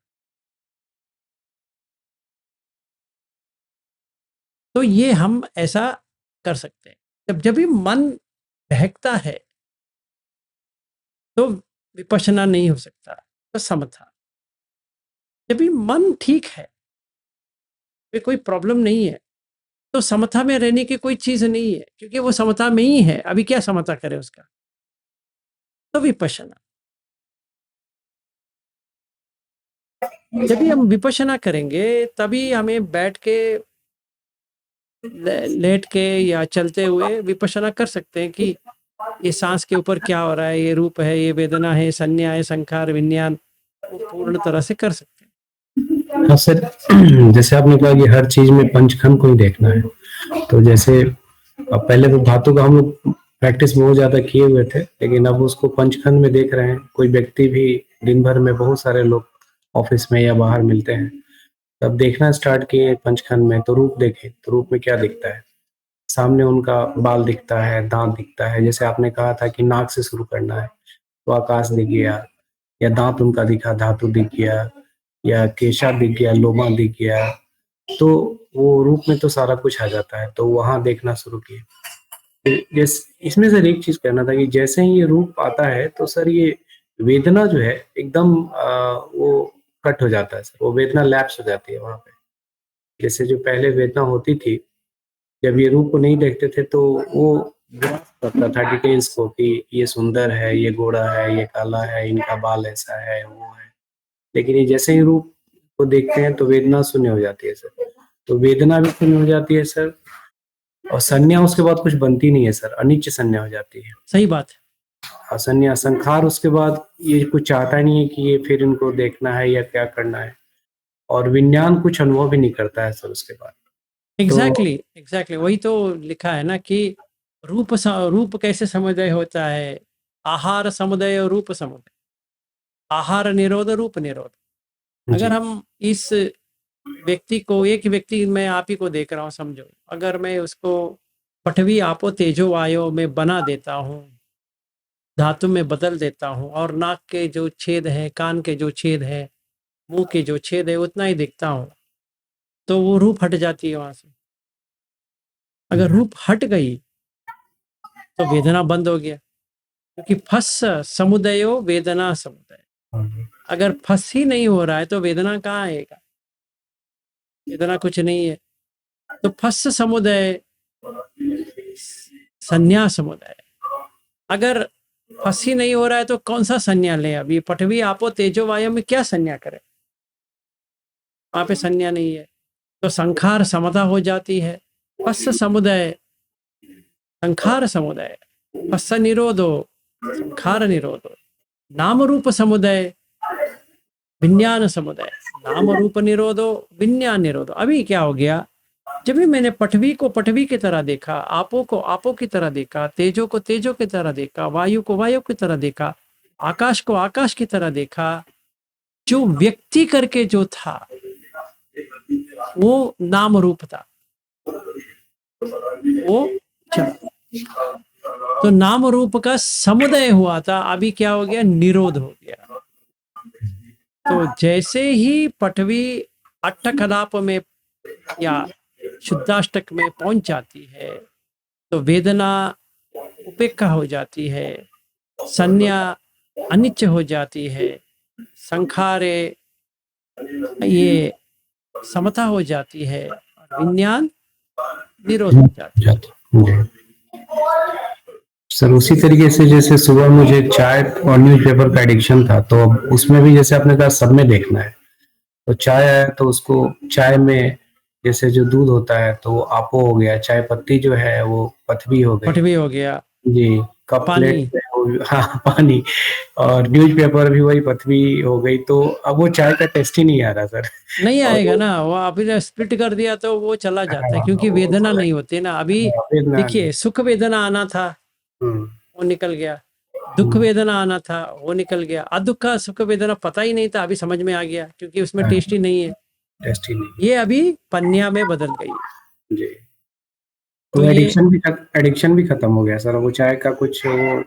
Speaker 1: तो ये हम ऐसा कर सकते हैं। जब भी मन बहकता है तो विपश्यना नहीं हो सकता, तो समथा। जब भी मन ठीक है, कोई प्रॉब्लम नहीं है, तो समता में रहने की कोई चीज नहीं है, क्योंकि वो समता में ही है। अभी क्या समता करे उसका? तो विपश्यना। जब भी हम विपश्यना करेंगे तभी हमें बैठ के लेट के या चलते हुए विपश्यना कर सकते हैं कि ये सांस के ऊपर क्या हो रहा है, ये रूप है, ये वेदना है, संज्ञा है, संखार, विज्ञान, वो पूर्ण तरह से कर सकते हैं।
Speaker 5: हाँ सर, जैसे आपने कहा कि हर चीज में पंचखंड को ही देखना है, तो जैसे अब पहले तो धातु का हम लोग प्रैक्टिस बहुत ज्यादा किए हुए थे, लेकिन अब उसको पंचखंड में देख रहे हैं। कोई व्यक्ति भी दिन भर में बहुत सारे लोग ऑफिस में या बाहर मिलते हैं, तब देखना स्टार्ट किए पंचखंड में, तो रूप देखें तो रूप में क्या दिखता है। सामने उनका बाल दिखता है, दांत दिखता है, जैसे आपने कहा था कि नाक से शुरू करना है, तो आकाश दिख गया, या दांत उनका दिखा, धातु दिख गया, या केशा दिख गया, लोमा दिख गया, तो वो रूप में तो सारा कुछ आ जाता है, तो वहां देखना शुरू किए। जैसे इसमें सर एक चीज कहना था कि जैसे ही ये रूप आता है तो सर ये वेदना जो है एकदम वो कट हो जाता है सर, वो वेदना लैप्स हो जाती है वहां पे। जैसे जो पहले वेदना होती थी, जब ये रूप को नहीं देखते थे तो वो ग्रास्प करता था डिटेल्स को कि ये सुंदर है, ये गोरा है, ये काला है, इनका बाल ऐसा है, वो है। लेकिन ये जैसे ही रूप को देखते हैं तो वेदना शून्य हो जाती है सर, तो वेदना भी शून्य हो जाती है सर, और संज्ञा उसके बाद कुछ बनती नहीं है सर, अनिच्य संज्ञा हो जाती है।
Speaker 1: सही बात है।
Speaker 5: असंज्ञा संखार उसके बाद ये कुछ चाहता नहीं है कि ये फिर इनको देखना है या क्या करना है, और विज्ञान कुछ अनुभव भी नहीं करता है सर उसके बाद।
Speaker 1: एग्जैक्टली वही तो लिखा है ना कि रूप कैसे समुदय होता है, आहार समुदय और रूप समुदय, आहार निरोध, रूप निरोध। अगर हम इस व्यक्ति को, एक व्यक्ति मैं आप ही को देख रहा हूँ समझो, अगर मैं उसको पठवी आपो तेजो वायो में बना देता हूँ, धातु में बदल देता हूँ, और नाक के जो छेद है, कान के जो छेद है, मुंह के जो छेद है उतना ही दिखता हूँ, तो वो रूप हट जाती है वहां से। अगर रूप हट गई तो वेदना बंद हो गया, क्योंकि फस समुदयो वेदना समुदय। अगर फस ही नहीं हो रहा है तो वेदना कहाँ आएगा, वेदना कुछ नहीं है। तो फस समुदय, संज्ञा समुदय, अगर फस ही नहीं हो रहा है तो कौन सा संज्ञा ले। अभी पठवी आपो तेजो वायु में क्या संज्ञा करे, वहां पे संज्ञा नहीं है, तो संखार समता हो जाती है। फस समुदय, संखार समुदय, फस निरोधो, संखार निरोधो, नाम रूप समुदय, विज्ञान समुदय, नाम रूप निरोधो, विज्ञान निरोधो। अभी क्या हो गया, जब भी मैंने पठवी को पठवी की तरह देखा, आपो को आपो की तरह देखा, तेजो को तेजो की तरह देखा, वायु को वायु की तरह देखा, आकाश को आकाश की तरह देखा, जो व्यक्ति करके जो था वो नाम रूप था, वो चला। तो नाम रूप का समुदय हुआ था, अभी क्या हो गया, निरोध हो गया। तो जैसे ही पठवी अट्ठकलाप में या शुद्धाष्टक में पहुंच जाती है तो वेदना उपेक्षा हो जाती है, संज्ञा अनिच्छ हो जाती है, संखारे ये समता हो जाती है, विज्ञान निरोध हो जाती है।
Speaker 5: सर उसी तरीके से जैसे सुबह मुझे चाय और न्यूज़पेपर का एडिक्शन था, तो अब उसमें भी जैसे आपने कहा सब में देखना है, तो चाय आया तो उसको चाय में जैसे जो दूध होता है तो वो आपो हो गया, चाय पत्ती जो है वो पथवी हो गई,
Speaker 1: पठवी हो गया,
Speaker 5: जी, कप
Speaker 1: पानी,
Speaker 5: प्लेट हाँ पानी, और न्यूज़पेपर भी वही पथवी हो गई, तो अब वो चाय का टेस्ट ही नहीं आ रहा सर।
Speaker 1: नहीं
Speaker 5: और
Speaker 1: आएगा ना, वो अभी स्प्लिट कर दिया तो वो चला जाता है, क्योंकि वेदना नहीं होती ना। अभी देखिए, सुख वेदना आना था वो निकल गया, दुख वेदना आना था वो निकल गया, अदुख का सुख वेदना पता ही नहीं था, अभी समझ में आ गया, क्योंकि उसमें टेस्ट ही नहीं है,
Speaker 5: टेस्ट ही नहीं,
Speaker 1: ये अभी पन्या में बदल गई।
Speaker 5: जी।
Speaker 1: तो
Speaker 5: तो
Speaker 1: ये
Speaker 5: एडिक्शन भी खत्म हो गया सर, वो चाय का कुछ वो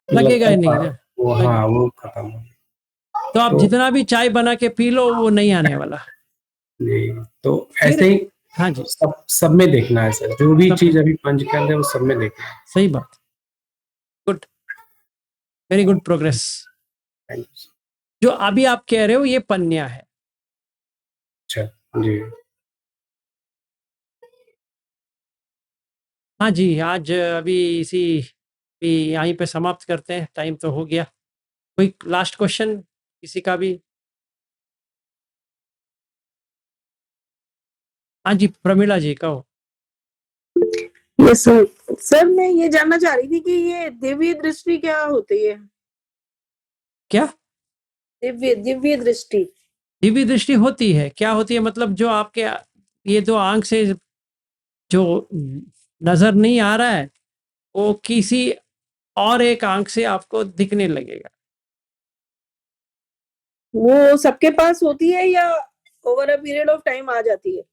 Speaker 1: लगेगा ही नहीं ना,
Speaker 5: वो हाँ वो खत्म हो गया।
Speaker 1: तो आप जितना भी चाय बना के पी लो वो नहीं आने वाला
Speaker 5: जी, तो
Speaker 1: फिर।
Speaker 5: ऐसे ही
Speaker 1: हाँ जी,
Speaker 5: सब में देखना है सर, जो भी
Speaker 1: सब
Speaker 5: चीज अभी पंच के अंदर वो सब में देखना है।
Speaker 1: सही बात, good, very good progress.
Speaker 5: Thank you.
Speaker 1: जो अभी आप कह रहे हो ये पन्या है।
Speaker 5: अच्छा जी,
Speaker 1: हाँ जी, आज अभी इसी भी यहीं पे समाप्त करते हैं, टाइम तो हो गया। कोई लास्ट क्वेश्चन किसी का भी? हाँ जी, प्रमिला जी कहो।
Speaker 9: Yes sir. सर मैं ये जानना चाह रही थी कि ये दिव्य दृष्टि क्या होती है?
Speaker 1: क्या?
Speaker 9: दिव्य दिव्य दृष्टि।
Speaker 1: दिव्य दृष्टि होती है, क्या होती है मतलब जो आपके ये जो आंख से जो नजर नहीं आ रहा है वो किसी और एक आंख से आपको दिखने लगेगा।
Speaker 9: वो सबके पास होती है या over a period of time आ जाती है?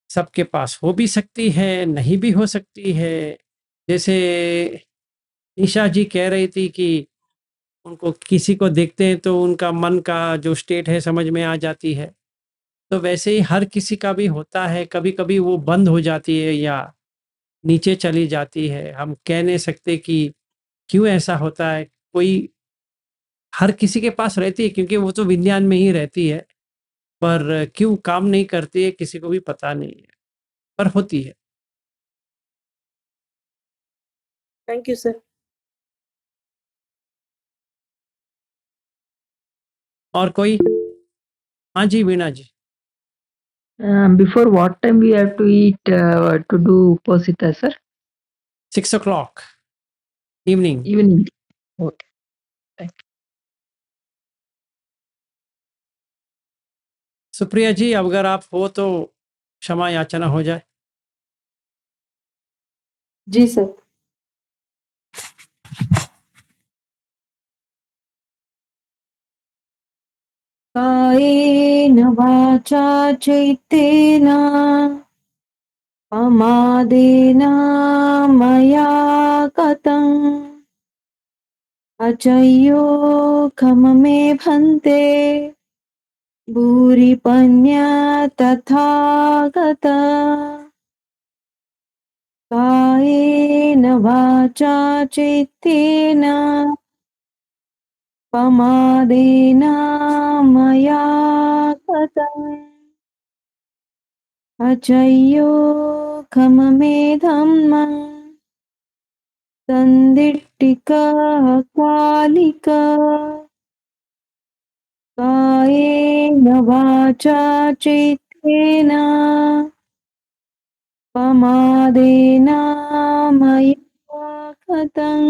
Speaker 1: सबके पास हो भी सकती है, नहीं भी हो सकती है। जैसे निशा जी कह रही थी कि उनको किसी को देखते हैं तो उनका मन का जो स्टेट है समझ में आ जाती है, तो वैसे ही हर किसी का भी होता है, कभी कभी वो बंद हो जाती है या नीचे चली जाती है। हम कह नहीं सकते कि क्यों ऐसा होता है, कोई हर किसी के पास रहती है क्योंकि वो तो विज्ञान में ही रहती है, पर क्यों काम नहीं करती है किसी को भी पता नहीं है, पर होती है।
Speaker 9: Thank you sir.
Speaker 1: और कोई? हाँ जी वीणा जी।
Speaker 11: Before what time we have to eat to do Uposita, sir?
Speaker 1: 6 o'clock evening।
Speaker 11: Evening. Okay. Thank you.
Speaker 1: Supriya जी अगर आप हो तो क्षमा याचना हो जाए।
Speaker 9: जी सर।
Speaker 12: कायेन वाचा चैतेन प्रमादेन मया गतम् अचय्यो खममे भन्ते भूरिपन्या तथा गता कायेन वाचा चैतेन प्रमादेन मया गतम् अचय्यो खममे धम्मं सन्दिट्टिकः कालिका कायेन वाचा चैतेन प्रमादेन मया गतम्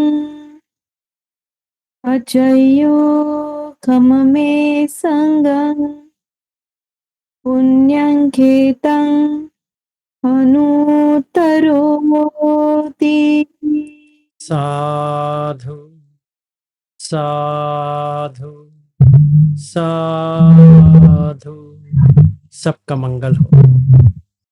Speaker 12: अचय्यो खममे सङ्गम् पुण्यं खेतं अनुत्तरोति।
Speaker 1: साधु साधु साधु। सबका मंगल हो।